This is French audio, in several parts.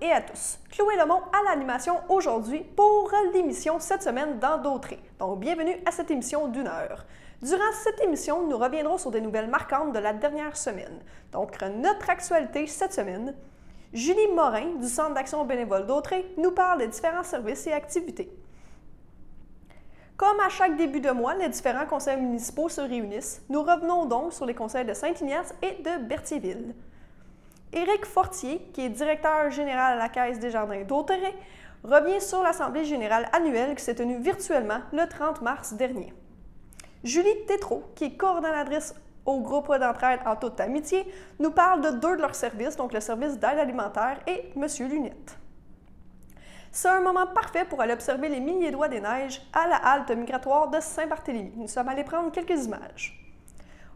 et à tous. Chloé Lemont à l'animation aujourd'hui pour l'émission cette semaine dans Dautré. Donc, bienvenue à cette émission d'1 heure. Durant cette émission, nous reviendrons sur des nouvelles marquantes de la dernière semaine. Donc, notre actualité cette semaine, Julie Morin du Centre d'action bénévole Dautré nous parle des différents services et activités. Comme à chaque début de mois, les différents conseils municipaux se réunissent. Nous revenons donc sur les conseils de Saint-Ignace et de Berthierville. Éric Fortier, qui est directeur général à la Caisse des Jardins d'Auterets, revient sur l'Assemblée générale annuelle qui s'est tenue virtuellement le 30 mars dernier. Julie Tétrault, qui est coordonnatrice au groupe d'entraide en toute amitié, nous parle de deux de leurs services, donc le service d'aide alimentaire et M. Lunette. C'est un moment parfait pour aller observer les milliers d'oies des neiges à la halte migratoire de Saint-Barthélemy. Nous sommes allés prendre quelques images.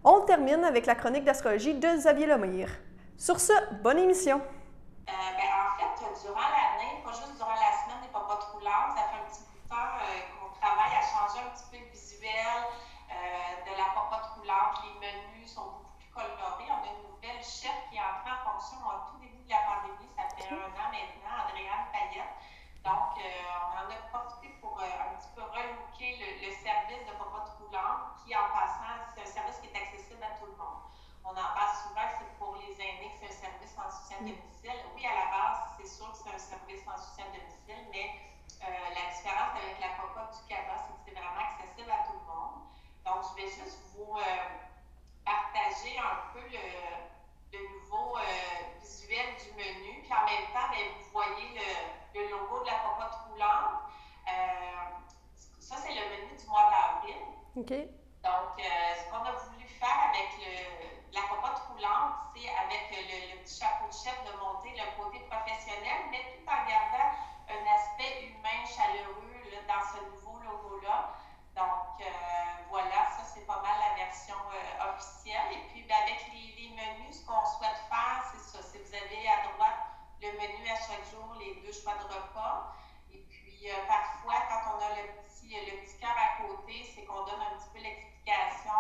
On termine avec la chronique d'astrologie de Xavier Lemire. Sur ce, bonne émission! En fait, durant l'année, pas juste durant la semaine des papas troulantes, ça fait un petit bout de temps qu'on travaille à changer un petit peu le visuel de la papa troulante. Les menus sont beaucoup plus colorés. On a une nouvelle chef qui est entrée en fonction au tout début de la pandémie. Ça fait 1 an maintenant, Andréane Payette. Donc, on en a profité pour un petit peu relooker le service de papa troulante qui, en passant, c'est un service qui est accessible à tout le monde. On en parle souvent que c'est pour les aînés, que c'est un service en soutien de domicile. Oui, à la base, c'est sûr que c'est un service en soutien de domicile, mais la différence avec la papa du CABA, c'est que c'est vraiment accessible à tout le monde. Donc, je vais juste vous partager un peu le nouveau visuel du menu. Puis en même temps, bien, vous voyez le logo de la papa troulante. Ça, c'est le menu du mois d'avril. OK. Donc, ce qu'on a voulu faire avec la papa troulante, c'est avec le petit chapeau de chef de monter le côté professionnel, mais tout en gardant un aspect humain, chaleureux là, dans ce nouveau logo-là. Donc, voilà, ça c'est pas mal la version officielle. Et puis, avec les menus, ce qu'on souhaite faire, c'est ça. Si vous avez à droite le menu à chaque jour, les 2 choix de repas. Et puis, parfois, quand on a le petit cœur à côté, c'est qu'on donne un petit peu l'explication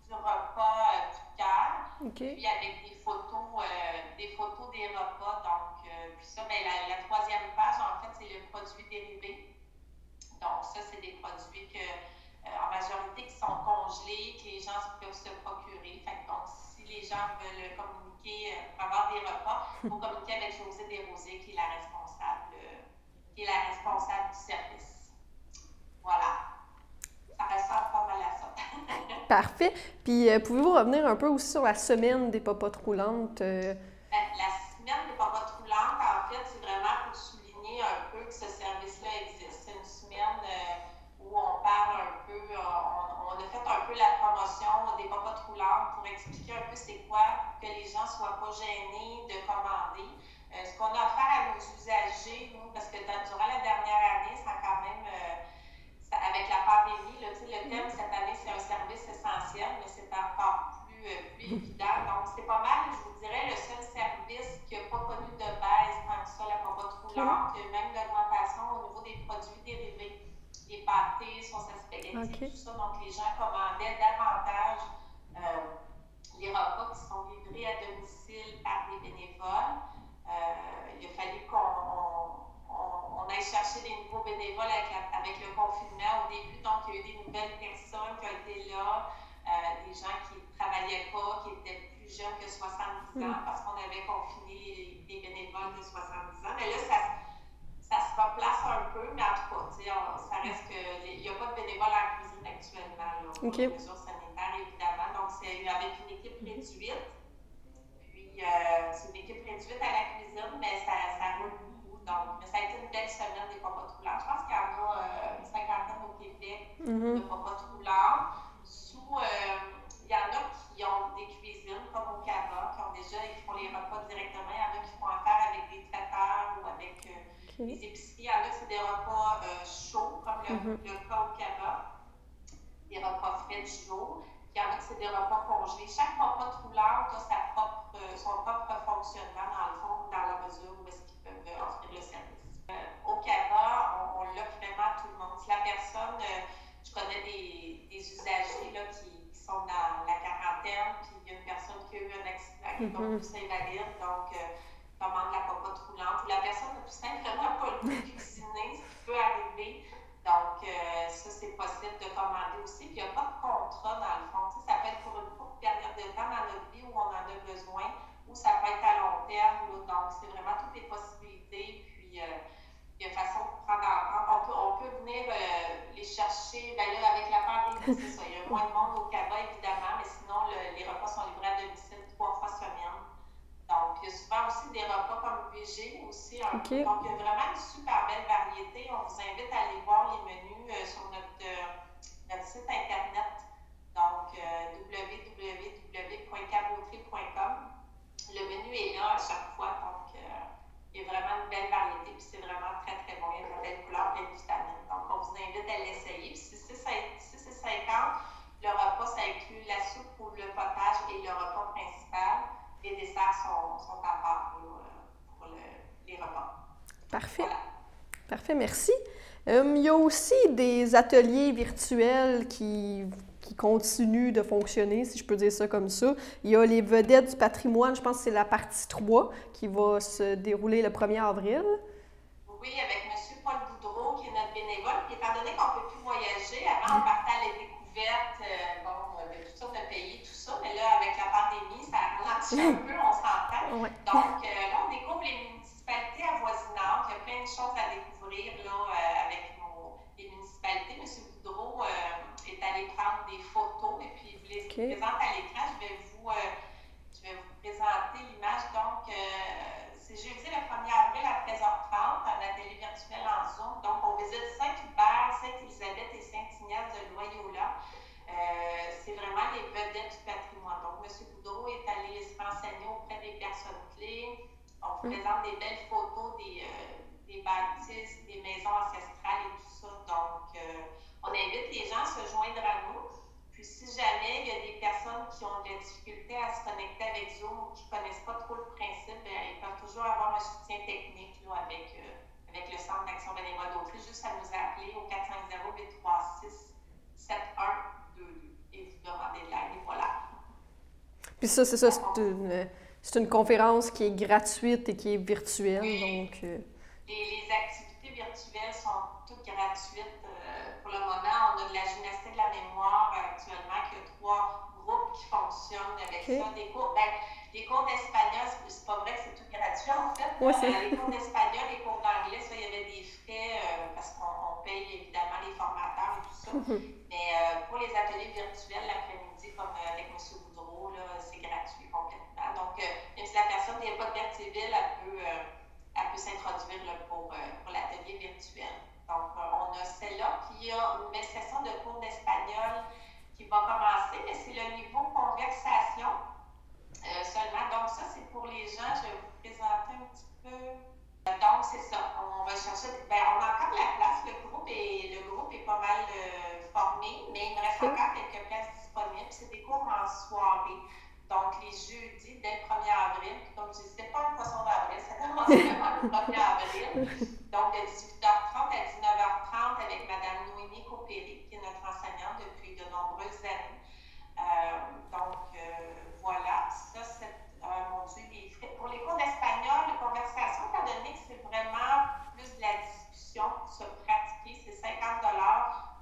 du repas du cœur. Okay. Puis, avec des photos des repas. Donc, puis ça, bien, la 3e page, en fait, c'est le produit dérivé. Donc, ça, c'est des produits en majorité qui sont congelés, que les gens peuvent se procurer. Fait que, donc, si les gens veulent communiquer, avoir des repas, il faut communiquer avec Josée Desrosiers, qui est la responsable du service. Voilà. Ça ressemble pas mal à ça. Parfait. Puis, pouvez-vous revenir un peu aussi sur la semaine des papas roulantes? La semaine des papas roulantes, en fait, c'est vraiment pour souligner un peu que ce service-là existe. C'est une semaine où on parle un peu, on a fait un peu la promotion des papas roulantes pour expliquer un peu c'est quoi, que les gens ne soient pas gênés de commander. Ce qu'on a offert à nos usagers, nous, parce que durant la dernière année, ça a quand même, avec la pandémie, là, le thème cette année, c'est un service essentiel, mais c'est encore plus évident. Donc, c'est pas mal, je vous dirais, le seul service qui n'a pas connu de baisse tant que ça, la papa troulante. Il y a même l'augmentation au niveau des produits dérivés, les pâtés, sauces à spaghetti, tout ça. Donc, les gens commandaient davantage les repas qui sont livrés à domicile par des bénévoles. Il a fallu qu'on aille chercher des nouveaux bénévoles avec le confinement au début. Donc, il y a eu des nouvelles personnes qui ont été là, des gens qui ne travaillaient pas, qui étaient plus jeunes que 70 ans, parce qu'on avait confiné les bénévoles de 70 ans. Mais là, ça se replace un peu, mais en tout cas, ça reste qu'il n'y a pas de bénévoles en cuisine actuellement. Là, pour les mesures sanitaires, évidemment. Donc, c'est avec une équipe réduite. Puis, c'est une équipe réduite à la cuisine, mais ça roule beaucoup. Donc, mais ça a été une belle semaine des papas troulants. Je pense qu'il y en a une 50aine au Québec de papas troulants. Il y en a qui ont des cuisines, comme au CABA, qui font les repas directement. Il y en a qui font affaire avec des traiteurs ou avec des épiceries. Il y en a qui c'est des repas chauds, comme le cas au CABA, des repas frais du jour. Il y en a qui c'est des repas congelés. Chaque repas troulante a son propre fonctionnement, dans le fond, dans la mesure où est-ce qu'ils peuvent offrir le service. Au CABA, on l'offre vraiment à tout le monde. Si la personne, je connais des usagers là, qui sont dans la quarantaine, puis il y a une personne qui a eu un accident qui est donc plus invalide, donc commande la popote roulante. Ou la personne plus simple, vraiment pas le goût de cuisiner, ce qui peut arriver. Donc, ça, c'est possible de commander aussi. Puis, il n'y a pas de contrat, dans le fond. Tu sais, ça peut être pour une courte période de temps dans notre vie où on en a besoin, ou ça peut être à long terme. Là. Donc, c'est vraiment toutes les possibilités. Puis, il y a façon de prendre en compte. On peut venir les chercher. Bien là, avec la pandémie, c'est ça. Il y a moins de monde au Canada, évidemment, mais sinon, les repas sont livrés à domicile 3 fois semaine. Donc, il y a souvent aussi des repas comme VG aussi. Donc, il y a vraiment une super belle variété. On vous invite à aller voir les menus sur notre site Internet. Donc, www.caboterie.com. Le menu est là à chaque fois. Donc, il y a vraiment une belle variété. Puis, c'est vraiment très, très bon. Il y a de belles couleurs, plein de vitamines. Donc, on vous invite à l'essayer. Puis, si c'est 50, le repas, ça inclut la soupe ou le potage et le repas principal. Les desserts sont à part pour les repas. Parfait. Voilà. Parfait, merci. Il y a aussi des ateliers virtuels qui continuent de fonctionner, si je peux dire ça comme ça. Il y a les vedettes du patrimoine, je pense que c'est la partie 3 qui va se dérouler le 1er avril. Oui, avec M. Paul Boudreau, qui est notre bénévole. Puis étant donné qu'on ne peut plus voyager, avant on partait à la découverte de toutes sortes de pays, tout ça, mais là, avec la pandémie, ça a ralenti un peu, on s'entend. Ouais. Donc là, on découvre les municipalités avoisinantes. Il y a plein de choses à découvrir là, avec les municipalités. M. Boudreau est allé prendre des photos et puis je les présente à l'écran. Je vais vous présenter l'image. Donc, c'est jeudi le 1er avril à 13h30, un atelier virtuel en Zoom. Donc, on visite Saint-Hubert, Sainte-Élisabeth et Saint-Ignace de Loyola. C'est vraiment les vedettes du patrimoine. Donc, M. Boudreau est allé se renseigner auprès des personnes clés. On vous présente des belles photos des bâtisses, des maisons ancestrales et tout ça. Donc, on invite les gens à se joindre à nous. Puis, si jamais il y a des personnes qui ont de la difficulté à se connecter avec Zoom ou qui ne connaissent pas trop le principe, bien, ils peuvent toujours avoir un soutien technique là, avec le Centre d'action bénévole d'Autriche. Juste à nous appeler au 450-836-7122 et vous demander de l'aide. Et voilà. Puis ça, c'est ça, c'est une conférence qui est gratuite et qui est virtuelle. Oui. Donc, Les activités virtuelles sont toutes gratuites. Pour le moment, on a de la gymnastique de la mémoire actuellement, qui a 3 groupes qui fonctionnent avec ça. Des cours, les cours d'espagnol, c'est pas vrai que c'est tout gratuit en fait. Oui, les cours d'espagnol, les cours d'anglais, ça, il y avait des frais parce qu'on paye évidemment les formateurs et tout ça. Mais pour les ateliers virtuels, l'après-midi, comme avec M. Boudreau, là, c'est gratuit complètement. Donc, même si la personne n'est pas de Berthierville, elle peut s'introduire là, pour l'atelier virtuel. Donc, on a celle-là, puis il y a une belle session de cours d'espagnol qui va commencer, mais c'est le niveau conversation seulement. Donc, ça, c'est pour les gens. Je vais vous présenter un petit peu. Donc, c'est ça. On va chercher. On a encore de la place. Le groupe est pas mal formé, mais il me reste encore quelques places disponibles. C'est des cours en soirée. Donc, les jeudis, dès le 1er avril, puis comme je disais, c'est pas un poisson d'avril, ça commence vraiment le 1er avril. Donc, de 18h30 à 19h30 avec Mme Noémie Copéry, qui est notre enseignante depuis de nombreuses années. Voilà, ça, c'est, mon Dieu, les frais. Pour les cours d'espagnol, de conversation, étant donné que c'est vraiment plus de la discussion, se pratiquer, c'est 50$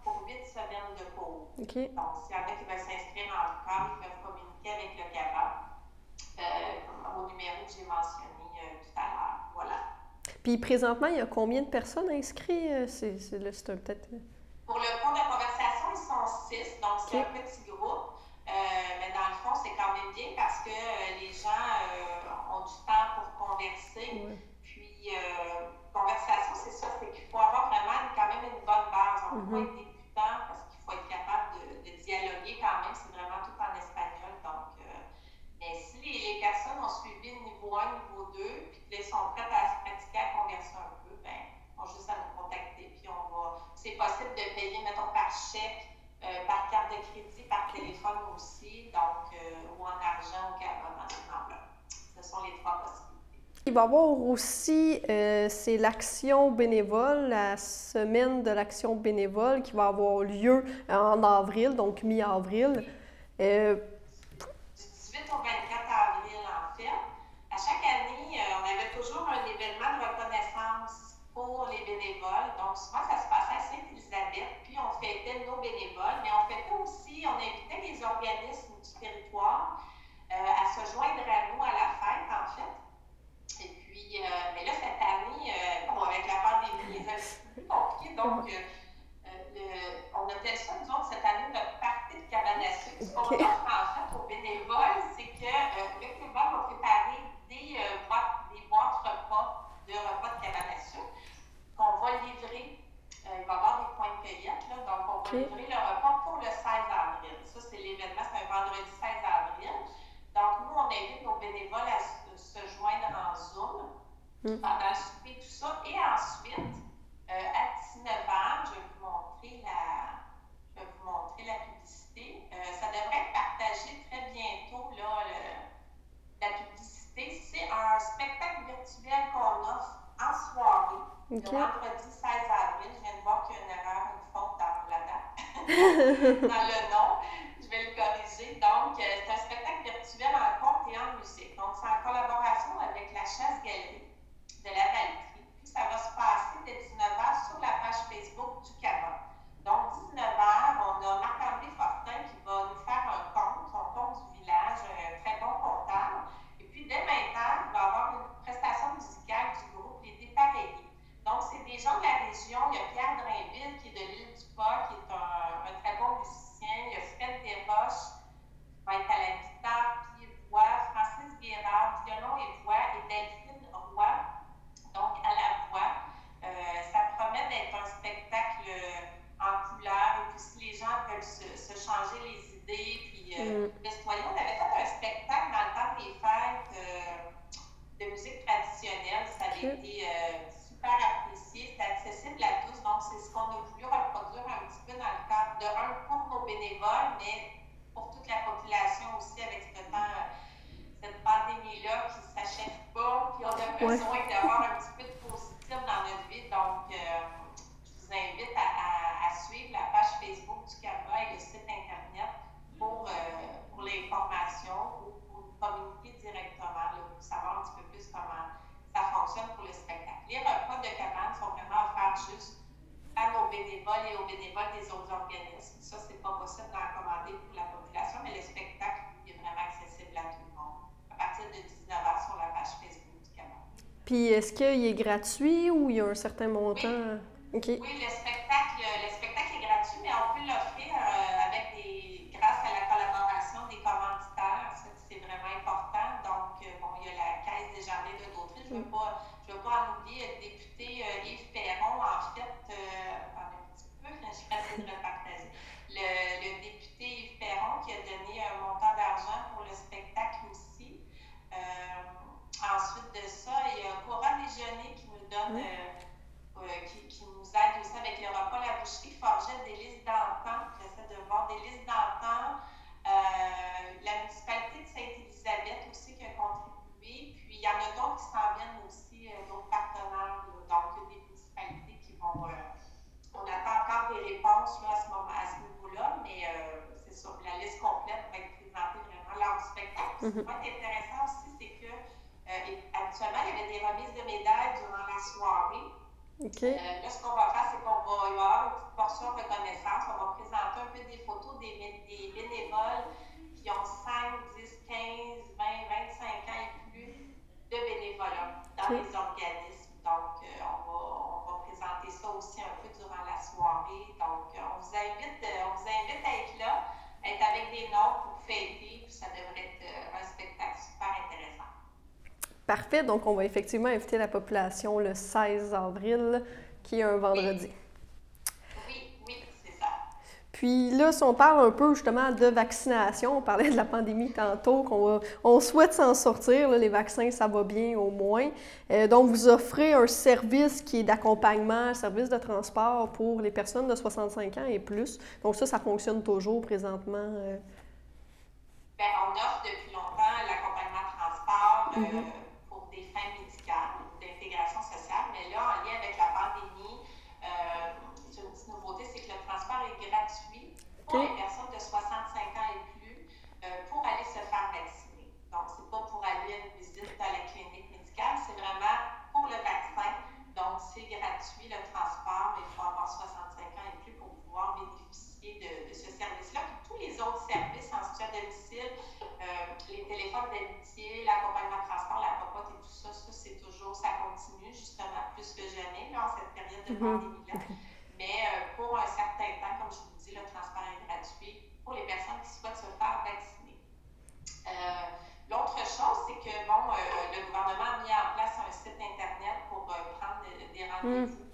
pour 8 semaines de cours. Okay. Donc, s'il y en a qui veulent s'inscrire encore, ils peuvent communiquer avec le CABA au numéro que j'ai mentionné tout à l'heure. Voilà. Puis présentement, il y a combien de personnes inscrites? C'est peut-être... Pour le cours de conversation, ils sont 6, donc c'est un petit groupe. Mais dans le fond, c'est quand même bien parce que les gens ont du temps pour converser. Ouais. Puis, conversation, c'est ça, c'est qu'il faut avoir vraiment quand même une bonne base. On ne peut pas être débutant parce qu'il faut être capable de dialoguer quand même. C'est vraiment tout en espagnol. Donc, mais si les personnes ont suivi le niveau 1, niveau 2, puis qu'elles sont prêtes à se pratiquer, à converser un peu, bien, ils ont juste à nous contacter. Puis, c'est possible de payer, mettons, par chèque. Par carte de crédit, par téléphone aussi, donc, ou en argent ou carrément dans enveloppe. Ce sont les 3 possibilités. Il va y avoir aussi, c'est l'action bénévole, la semaine de l'action bénévole qui va avoir lieu en avril, donc mi-avril. Du 18 au 24 avril, en fait. À chaque année, on avait toujours un événement de reconnaissance bénévoles à se joindre en Zoom pendant le souper, tout ça. Et ensuite, à 19h, je vais vous montrer la publicité. Ça devrait être partagé très bientôt, là, la publicité. C'est un spectacle virtuel qu'on offre en soirée, le vendredi 16 avril. Je viens de voir qu'il y a une faute dans la date, dans le nom. Je vais le corriger. Donc, c'est un spectacle virtuel en conte et en musique. Donc, c'est en collaboration avec la Chasse-Galerie de la Valtrie. Puis, ça va se passer dès 19h sur la page Facebook du CABA. Donc, 19h, on a Marc-André Fortin qui va nous faire un conte, son conte du village, un très bon comptable. Et puis, dès 20h, il va y avoir une prestation musicale du groupe Les Dépareillés. Donc, c'est des gens de la région. Il y a Pierre Drainville qui est de l'île du Pas, qui est un très bon musicien. Il y a Fred Desroches, qui va être à la guitare, pied, voix. Francis Guérard, violon et voix. Et Delphine Roy, donc à la voix. Ça promet d'être un spectacle en couleur. Et puis, si les gens veulent se changer les idées, puis festoyer, on avait fait un spectacle dans le temps des fêtes de musique traditionnelle. Ça avait été super apprécié, c'est accessible à tous. Donc, c'est ce qu'on a voulu reproduire un petit peu dans le cadre pour nos bénévoles, mais pour toute la population aussi, avec cette pandémie-là qui ne s'achève pas, puis on a besoin d'avoir un petit peu de positif dans notre vie. Donc, je vous invite à suivre la page Facebook du CABA et le site Internet pour l'information ou pour communiquer directement, là, pour savoir un petit peu plus comment ça fonctionne pour le spectacle. Les repas de cabane sont vraiment offerts juste à nos bénévoles et aux bénévoles des autres organismes. Ça, c'est pas possible d'en commander pour la population, mais le spectacle est vraiment accessible à tout le monde à partir de 19h sur la page Facebook du CABA. Puis, est-ce qu'il est gratuit ou il y a un certain montant? Oui, oui, le spectacle est gratuit, mais on peut l'offrir grâce à la collaboration des commanditaires. Ça, c'est vraiment important. Donc, il y a la Caisse des Jardins de Dauphine. Je ne veux pas en oublier le député Yves Perron, en fait, un petit peu, je suis facile de le partager. Le député Yves Perron qui a donné un montant d'argent pour le spectacle aussi. Ensuite de ça, il y a Cora Déjeuner qui nous donne, qui nous aide aussi avec le repas La Boucherie Forgette des listes d'antan. J'essaie de voir des listes d'antan. La municipalité de Sainte-Élisabeth aussi qui a contribué. Puis il y en a d'autres qui s'en viennent aussi, d'autres partenaires. Donc, il y a des municipalités qui vont. On attend encore des réponses là, à ce niveau-là, mais c'est sûr, la liste complète va être présentée vraiment lors du spectacle. Ce qui va être intéressant aussi, c'est que habituellement, il y avait des remises de médailles durant la soirée. Là, ce qu'on va faire, c'est qu'on va y avoir une petite portion de reconnaissance. On va présenter un peu des photos des bénévoles qui ont 5, 10, 15, 20, 25 ans et plus de bénévolat dans les organismes. Donc, on va présenter ça aussi un peu durant la soirée. Donc, on vous invite à être là, à être avec des nôtres pour fêter. Puis ça devrait être un spectacle super intéressant. Parfait. Donc, on va effectivement inviter la population le 16 avril, qui est un vendredi. Oui, c'est ça. Puis là, si on parle un peu justement de vaccination, on parlait de la pandémie tantôt, on souhaite s'en sortir. Là, les vaccins, ça va bien au moins. Donc, vous offrez un service qui est d'accompagnement, un service de transport pour les personnes de 65 ans et plus. Donc ça fonctionne toujours présentement. Bien, on offre depuis longtemps l'accompagnement transport pour des fins médicales ou d'intégration sociale, mais là, en lien avec la pandémie, c'est une petite nouveauté, c'est que le transport est gratuit pour les personnes de 65 ans et plus pour aller se faire vacciner. Donc, c'est pas pour aller à une visite à la clinique médicale, c'est vraiment pour le vaccin. Donc, c'est gratuit le transport, il faut avoir 65 ans et plus pour pouvoir bénéficier de ce service-là. Puis tous les autres services en soutien à domicile, les téléphones d'amitié, l'accompagnement de transport, la popote et tout ça, c'est toujours, ça continue justement plus que jamais là, en cette période de pandémie-là. Mais pour un certain temps, comme je vous dis, le transport est gratuit pour les personnes qui souhaitent se faire vacciner. L'autre chose, c'est que le gouvernement a mis en place un site Internet pour prendre des rendez-vous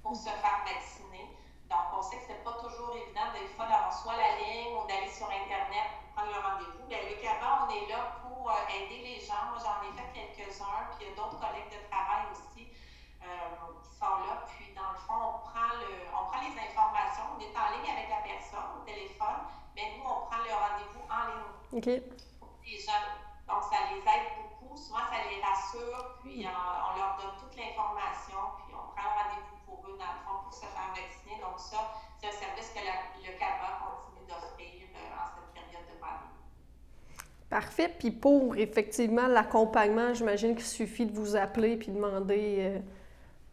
pour se faire vacciner. Donc, on sait que ce n'est pas toujours évident. Des fois, d'avoir soit la ligne ou d'aller sur Internet pour prendre le rendez-vous. Bien, le CABA, on est là pour aider les gens. Moi, j'en ai fait quelques-uns, puis il y a d'autres collègues de travail aussi qui sont là. Puis, dans le fond, on prend les informations. On est en ligne avec la personne au téléphone, mais nous, on prend le rendez-vous en ligne. OK. Pour les gens. Donc, ça les aide beaucoup. Souvent, ça les rassure, puis on leur donne toute l'information, puis on prend le rendez-vous pour eux, dans le fond, pour se faire vacciner. Donc, ça, c'est un service que le CABA continue d'offrir en cette période de pandémie. Parfait. Puis pour, effectivement, l'accompagnement, j'imagine qu'il suffit de vous appeler puis demander...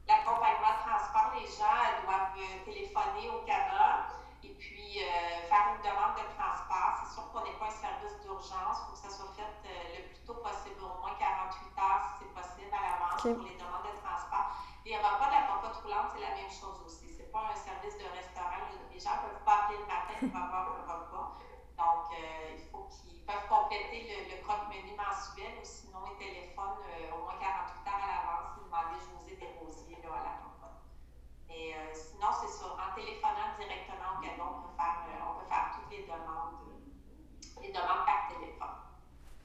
L'accompagnement de transport, les gens doivent téléphoner au CABA et puis faire une demande de transport. C'est sûr qu'on n'est pas un service d'urgence. Il faut que ça soit fait le plus tôt possible, au moins 48 heures si c'est possible à l'avance pour les demandes de transport. Les repas de la popote roulante, c'est la même chose aussi. C'est pas un service de restaurant. Les gens ne peuvent pas appeler le matin pour avoir un repas. Donc, il faut qu'ils peuvent compléter le croque-menu mensuel ou sinon ils téléphonent au moins 48 heures à l'avance et demander José Desrosiers là, à la popote. Mais sinon, c'est ça. En téléphonant directement au CABA, on peut faire toutes les demandes par téléphone.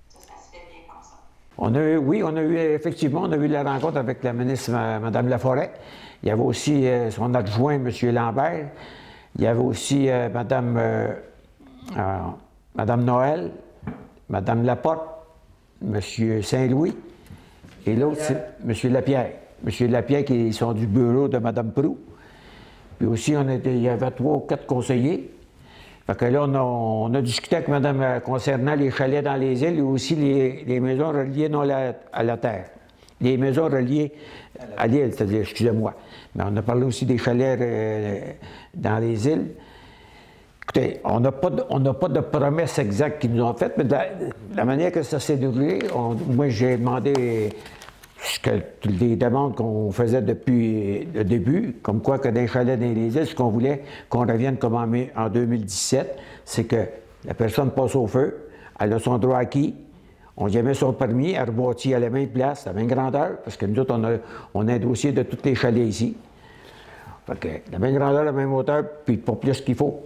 Ça se fait bien comme ça. On a eu la rencontre avec la ministre Mme Laforêt. Il y avait aussi son adjoint, M. Lambert. Il y avait aussi Mme Noël, Mme Laporte, M. Saint-Louis, et l'autre, c'est M. Lapierre. M. Lapierre qui sont du bureau de Mme Proulx. Puis aussi, il y avait 3 ou 4 conseillers. Fait que là, on a discuté avec Mme concernant les chalets dans les îles et aussi les maisons reliées non à la terre. Les maisons reliées à l'île, c'est-à-dire, excusez-moi. Mais on a parlé aussi des chalets dans les îles. Écoutez, on n'a pas de promesses exactes qu'ils nous ont faites, mais de la manière que ça s'est déroulé, moi j'ai demandé les demandes qu'on faisait depuis le début, comme quoi que dans les chalets dans les îles, ce qu'on voulait qu'on revienne comme en 2017, c'est que la personne passe au feu, elle a son droit acquis, on lui met son permis, elle rebâtit à la même place, à la même grandeur, parce que nous autres, on a un dossier de tous les chalets ici. Fait que la même grandeur, la même hauteur, puis pas plus qu'il faut.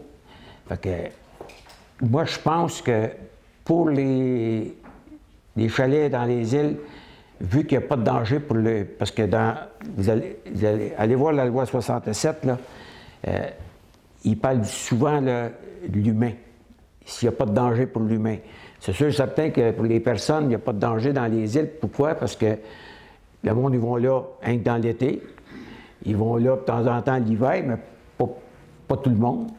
Fait que moi, je pense que pour les chalets dans les îles, vu qu'il n'y a pas de danger pour le... Parce que vous allez voir la loi 67, là, il parle souvent de l'humain, s'il n'y a pas de danger pour l'humain. C'est sûr et certain que pour les personnes, il n'y a pas de danger dans les îles. Pourquoi? Parce que le monde, ils vont là rien que dans l'été. Ils vont là de temps en temps l'hiver, mais pas tout le monde.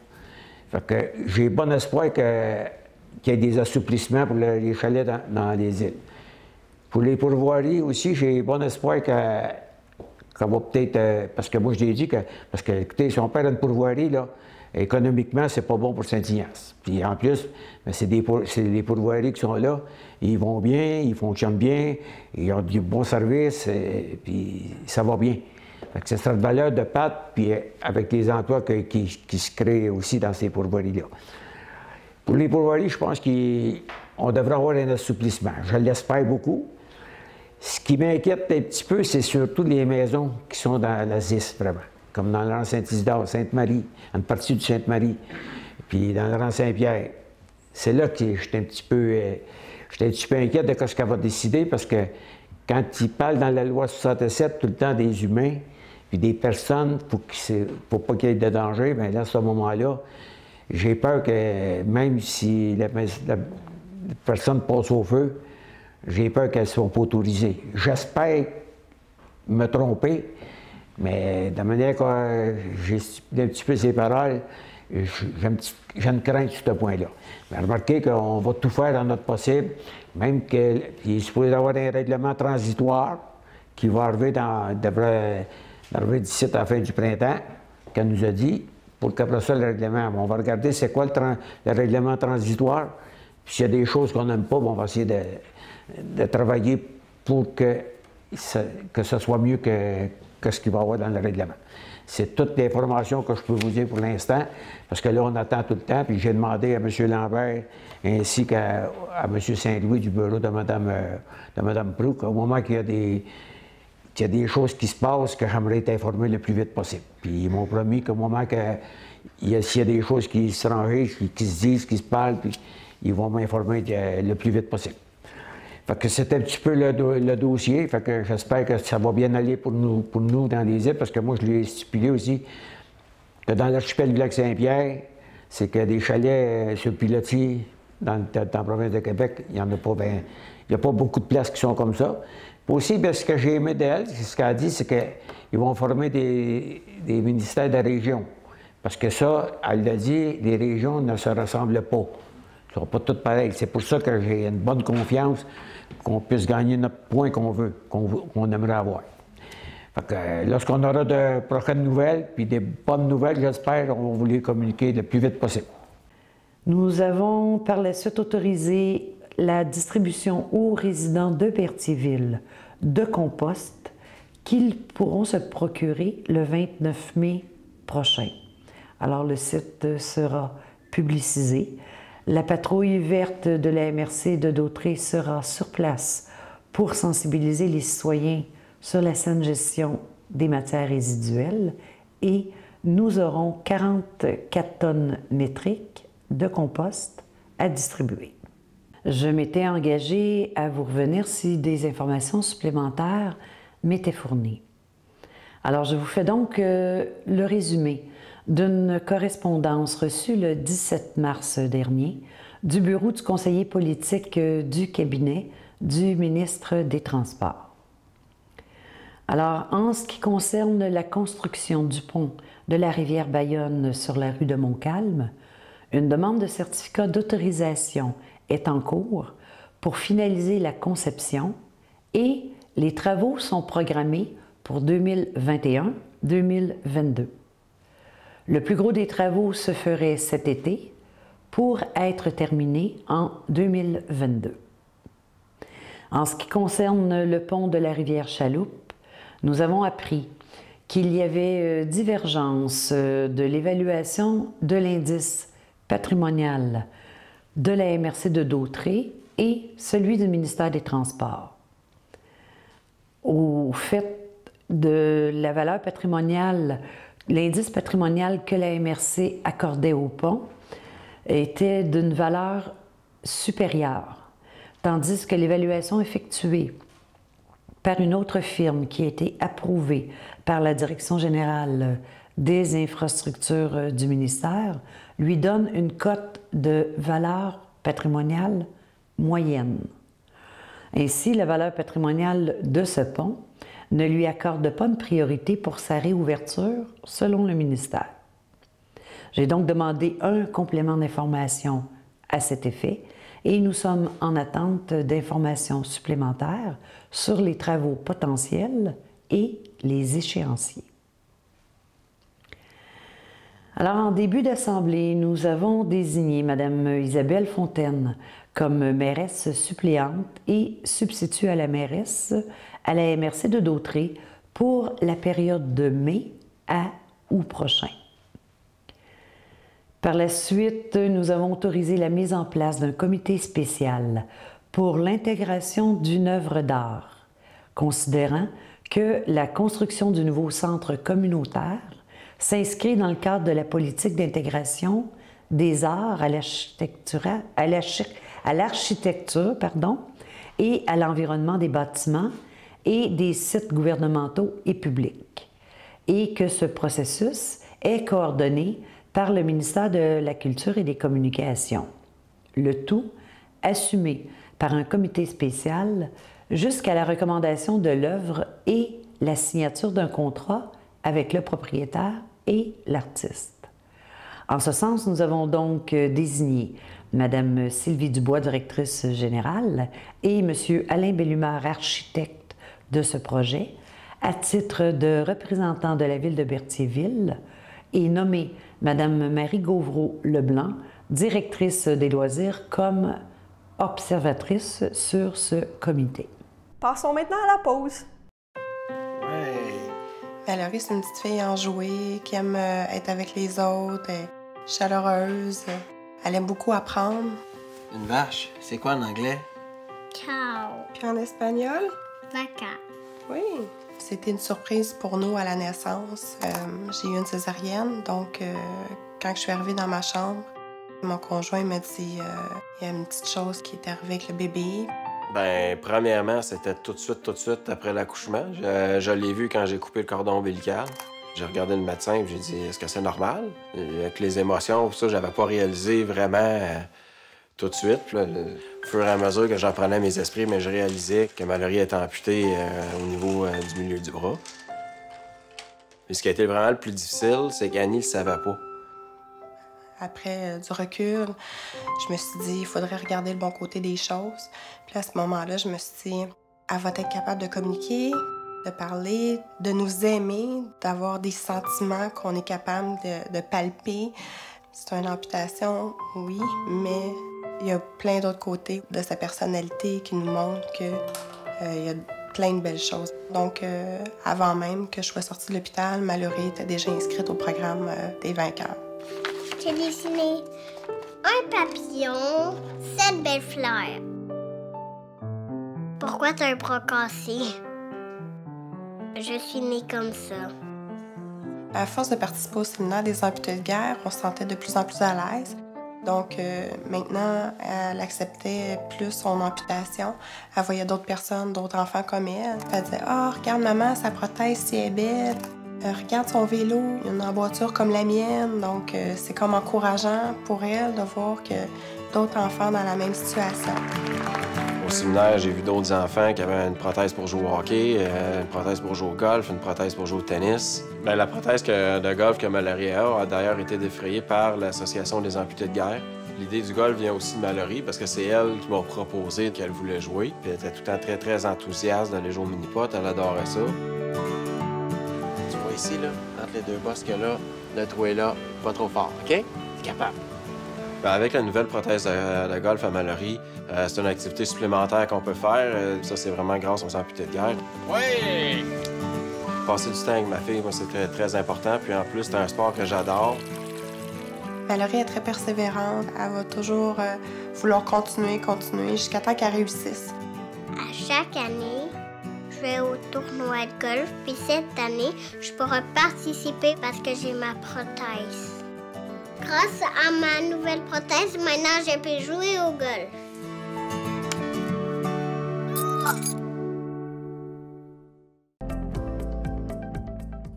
Fait que j'ai bon espoir qu'il y ait des assouplissements pour les chalets dans les îles. Pour les pourvoiries aussi, j'ai bon espoir qu'on va peut-être... parce que moi, je l'ai dit que... Parce que, écoutez, si on perd une pourvoirie, là, économiquement, c'est pas bon pour Saint-Ignace. Puis en plus, c'est des pourvoiries qui sont là. Ils vont bien, ils fonctionnent bien, ils ont du bon service, puis ça va bien. Fait que c'est cette valeur de pâte, puis avec les emplois qui se créent aussi dans ces pourvoiries-là. Pour les pourvoiries, je pense qu'on devrait avoir un assouplissement. Je l'espère beaucoup. Ce qui m'inquiète un petit peu, c'est surtout les maisons qui sont dans la ZIS, vraiment. Comme dans le rang Saint-Isidore, Sainte-Marie, une partie du Sainte-Marie, puis dans le rang Saint-Pierre. C'est là que j'étais un petit peu inquiète de ce qu'elle va décider, parce que quand il parle dans la loi 67 tout le temps des humains, puis des personnes, pour pas qu'il y ait de danger, bien là, à ce moment-là, j'ai peur que même si la personne passe au feu, j'ai peur qu'elle ne soit pas autorisée. J'espère me tromper, mais de la manière que j'ai stipulé un petit peu ces paroles, j'ai une crainte sur ce point-là. Mais remarquez qu'on va tout faire dans notre possible, même qu'il est supposé avoir un règlement transitoire qui va arriver devrait arriver d'ici à la fin du printemps, qu'elle nous a dit, pour qu'après ça, le règlement, on va regarder c'est quoi le règlement transitoire, puis s'il y a des choses qu'on n'aime pas, on va essayer de travailler pour que ce soit mieux que ce qu'il va y avoir dans le règlement. C'est toute l'information que je peux vous dire pour l'instant, parce que là, on attend tout le temps, puis j'ai demandé à M. Lambert ainsi qu'à M. Saint-Louis du bureau de Mme Proulx qu'au moment qu'il y a des choses qui se passent, que j'aimerais être informé le plus vite possible. Puis ils m'ont promis qu'au moment s'il y a des choses qui se rangent, qui se disent, qui se parlent, puis ils vont m'informer le plus vite possible. Fait que c'est un petit peu le dossier. Fait que j'espère que ça va bien aller pour nous dans les îles, parce que moi, je lui ai stipulé aussi que dans l'archipel du Lac-Saint-Pierre, c'est qu'il y a des chalets sur pilotis dans la province de Québec. Il n'y a pas beaucoup de places qui sont comme ça. Puis aussi, bien, ce que j'ai aimé d'elle, ce qu'elle a dit, c'est qu'ils vont former des ministères de région. Parce que ça, elle l'a dit, les régions ne se ressemblent pas. Ils ne sont pas toutes pareilles. C'est pour ça que j'ai une bonne confiance qu'on puisse gagner notre point qu'on veut, qu'on aimerait avoir. Fait que lorsqu'on aura de prochaines nouvelles, puis des bonnes nouvelles, j'espère, on va vous les communiquer le plus vite possible. Nous avons par la suite autorisé la distribution aux résidents de Berthierville de compost qu'ils pourront se procurer le 29 mai prochain. Alors, le site sera publicisé. La patrouille verte de la MRC de Dautrey sera sur place pour sensibiliser les citoyens sur la saine gestion des matières résiduelles et nous aurons 44 tonnes métriques de compost à distribuer. Je m'étais engagée à vous revenir si des informations supplémentaires m'étaient fournies. Alors, je vous fais donc le résumé d'une correspondance reçue le 17 mars dernier du bureau du conseiller politique du cabinet du ministre des Transports. Alors, en ce qui concerne la construction du pont de la rivière Bayonne sur la rue de Montcalm, une demande de certificat d'autorisation est en cours pour finaliser la conception et les travaux sont programmés pour 2021-2022. Le plus gros des travaux se ferait cet été pour être terminé en 2022. En ce qui concerne le pont de la rivière Chaloupe, nous avons appris qu'il y avait divergence de l'évaluation de l'indice patrimonial de la MRC de Dautrey et celui du ministère des Transports. Au fait de la valeur patrimoniale, l'indice patrimonial que la MRC accordait au pont était d'une valeur supérieure, tandis que l'évaluation effectuée par une autre firme qui a été approuvée par la Direction générale des infrastructures du ministère lui donne une cote de valeur patrimoniale moyenne. Ainsi, la valeur patrimoniale de ce pont ne lui accorde pas une priorité pour sa réouverture selon le ministère. J'ai donc demandé un complément d'information à cet effet et nous sommes en attente d'informations supplémentaires sur les travaux potentiels et les échéanciers. Alors, en début d'assemblée, nous avons désigné Mme Isabelle Fontaine comme mairesse suppléante et substitut à la mairesse à la MRC de Dautrey pour la période de mai à août prochain. Par la suite, nous avons autorisé la mise en place d'un comité spécial pour l'intégration d'une œuvre d'art, considérant que la construction du nouveau centre communautaire s'inscrit dans le cadre de la politique d'intégration des arts à l'architecture et à l'environnement des bâtiments et des sites gouvernementaux et publics, et que ce processus est coordonné par le ministère de la Culture et des Communications. Le tout assumé par un comité spécial jusqu'à la recommandation de l'œuvre et la signature d'un contrat avec le propriétaire et l'artiste. En ce sens, nous avons donc désigné Mme Sylvie Dubois, directrice générale, et M. Alain Bellumeur, architecte de ce projet, à titre de représentant de la ville de Berthierville, et nommé Mme Marie Gauvreau-Leblanc, directrice des loisirs, comme observatrice sur ce comité. Passons maintenant à la pause. Valérie, c'est une petite fille enjouée, qui aime être avec les autres, elle est chaleureuse, elle aime beaucoup apprendre. Une vache, c'est quoi en anglais? Cow. Puis en espagnol? Vaca. Oui. C'était une surprise pour nous à la naissance. J'ai eu une césarienne, donc quand je suis arrivée dans ma chambre, mon conjoint m'a dit il y a une petite chose qui est arrivée avec le bébé. Ben, premièrement, c'était tout de suite après l'accouchement. Je l'ai vu quand j'ai coupé le cordon ombilical. J'ai regardé le médecin et j'ai dit, est-ce que c'est normal? Et avec les émotions, ça, j'avais pas réalisé vraiment tout de suite. Puis là, au fur et à mesure que j'en prenais mes esprits, mais je réalisais que Mallory était amputée au niveau du milieu du bras. Et ce qui a été vraiment le plus difficile, c'est qu'Annie ne le savait pas. Après du recul, je me suis dit, il faudrait regarder le bon côté des choses. Puis à ce moment-là, je me suis dit, elle va être capable de communiquer, de parler, de nous aimer, d'avoir des sentiments qu'on est capable de palper. C'est une amputation, oui, mais il y a plein d'autres côtés de sa personnalité qui nous montrent qu'il y a plein de belles choses. Donc, avant même que je sois sortie de l'hôpital, Mallory était déjà inscrite au programme des vainqueurs. J'ai dessiné un papillon, 7 belles fleurs. Pourquoi t'as un bras cassé? Je suis née comme ça. À force de participer au séminaire des amputés de guerre, on se sentait de plus en plus à l'aise. Donc maintenant, elle acceptait plus son amputation. Elle voyait d'autres personnes, d'autres enfants comme elle. Elle disait « Ah, oh, regarde maman, sa prothèse, si elle est belle. Regarde son vélo, il y a une emboîture comme la mienne. » Donc c'est comme encourageant pour elle de voir que d'autres enfants dans la même situation. Au séminaire, j'ai vu d'autres enfants qui avaient une prothèse pour jouer au hockey, une prothèse pour jouer au golf, une prothèse pour jouer au tennis. Bien, la prothèse de golf que Mallory a d'ailleurs été défrayée par l'Association des amputés de guerre. L'idée du golf vient aussi de Mallory parce que c'est elle qui m'a proposé qu'elle voulait jouer. Puis elle était tout le temps très, très enthousiaste d'aller jouer au mini-pot. Elle adorait ça. Tu vois ici, là, entre les deux bosses que là, le trou est là, pas trop fort, OK? T'es capable. Bien, avec la nouvelle prothèse de golf à Mallory, c'est une activité supplémentaire qu'on peut faire. Ça, c'est vraiment grâce aux amputés de guerre. Oui! Passer du temps avec ma fille, moi, c'est très, très important. Puis en plus, c'est un sport que j'adore. Mallory est très persévérante. Elle va toujours vouloir continuer jusqu'à temps qu'elle réussisse. À chaque année, je vais au tournoi de golf. Puis cette année, je pourrai participer parce que j'ai ma prothèse. Grâce à ma nouvelle prothèse, maintenant, je peux jouer au golf.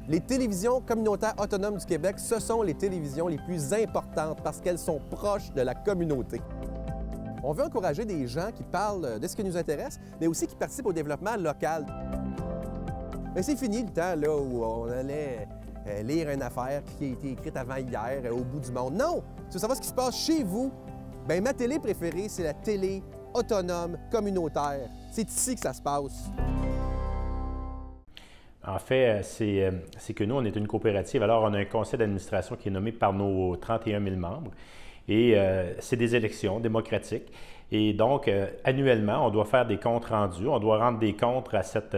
Les télévisions communautaires autonomes du Québec, ce sont les télévisions les plus importantes parce qu'elles sont proches de la communauté. On veut encourager des gens qui parlent de ce qui nous intéresse, mais aussi qui participent au développement local. Mais c'est fini le temps là, où on allait lire une affaire qui a été écrite avant hier au bout du monde. Non! Tu veux savoir ce qui se passe chez vous? Bien, ma télé préférée, c'est la télé autonome communautaire. C'est ici que ça se passe. En fait, c'est que nous, on est une coopérative. Alors, on a un conseil d'administration qui est nommé par nos 31 000 membres. Et c'est des élections démocratiques. Et donc, annuellement, on doit faire des comptes rendus. On doit rendre des comptes à cette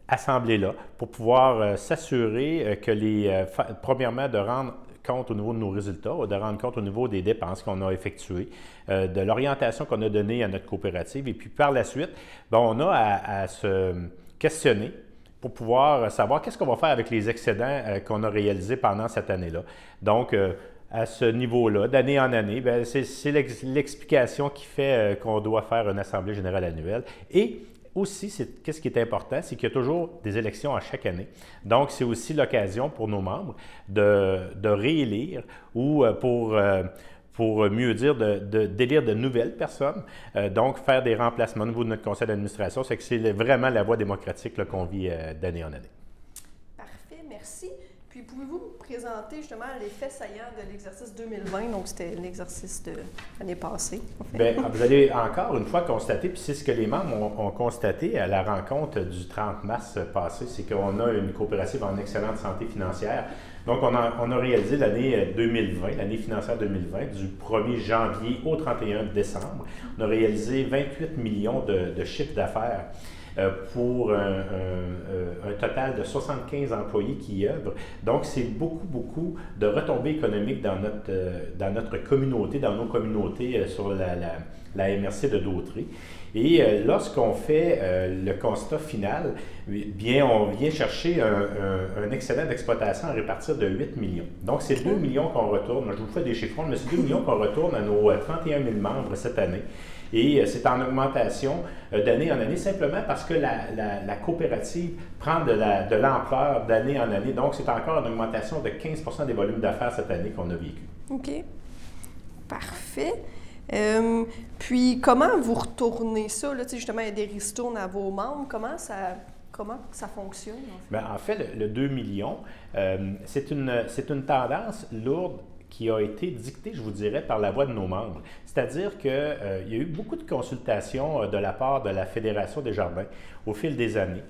assemblée-là pour pouvoir s'assurer que premièrement, de rendre compte au niveau de nos résultats, de rendre compte au niveau des dépenses qu'on a effectuées, de l'orientation qu'on a donnée à notre coopérative. Et puis, par la suite, bien, on a à se questionner pour pouvoir savoir qu'est-ce qu'on va faire avec les excédents qu'on a réalisés pendant cette année-là. Donc, à ce niveau-là, d'année en année, bien, c'est l'explication qui fait qu'on doit faire une assemblée générale annuelle. Et aussi, qu'est-ce qui est important, c'est qu'il y a toujours des élections à chaque année. Donc, c'est aussi l'occasion pour nos membres de réélire ou pour mieux dire, d'élire de nouvelles personnes, donc faire des remplacements au niveau de notre conseil d'administration. C'est que c'est vraiment la voie démocratique qu'on vit d'année en année. Parfait, merci. Puis pouvez-vous vous présenter justement les faits saillants de l'exercice 2020, donc c'était l'exercice de l'année passée. En fait. Bien, vous allez encore une fois constater, puis c'est ce que les membres ont constaté à la rencontre du 30 mars passé, c'est qu'on a une coopérative en excellente santé financière. Donc, on a réalisé l'année 2020, l'année financière 2020, du 1er janvier au 31 décembre. On a réalisé 28 millions de chiffres d'affaires pour un total de 75 employés qui y œuvrent. Donc, c'est beaucoup de retombées économiques dans notre communauté, dans nos communautés sur la MRC de Dautrey. Et lorsqu'on fait le constat final, bien, on vient chercher un excédent d'exploitation à répartir de 8 millions. Donc, c'est 2 millions qu'on retourne. Je vous fais des chiffres, mais c'est 2 millions qu'on retourne à nos 31 000 membres cette année. Et c'est en augmentation d'année en année, simplement parce que la coopérative prend de l'ampleur d'année en année. Donc, c'est encore une augmentation de 15 % des volumes d'affaires cette année qu'on a vécu. OK. Parfait. Puis, comment vous retournez ça? Là, justement, il y a des ristournes à vos membres. Comment ça fonctionne? En fait, le 2 millions, c'est une tendance lourde qui a été dictée, je vous dirais, par la voix de nos membres. C'est-à-dire qu'il y a eu beaucoup de consultations de la part de la Fédération des jardins au fil des années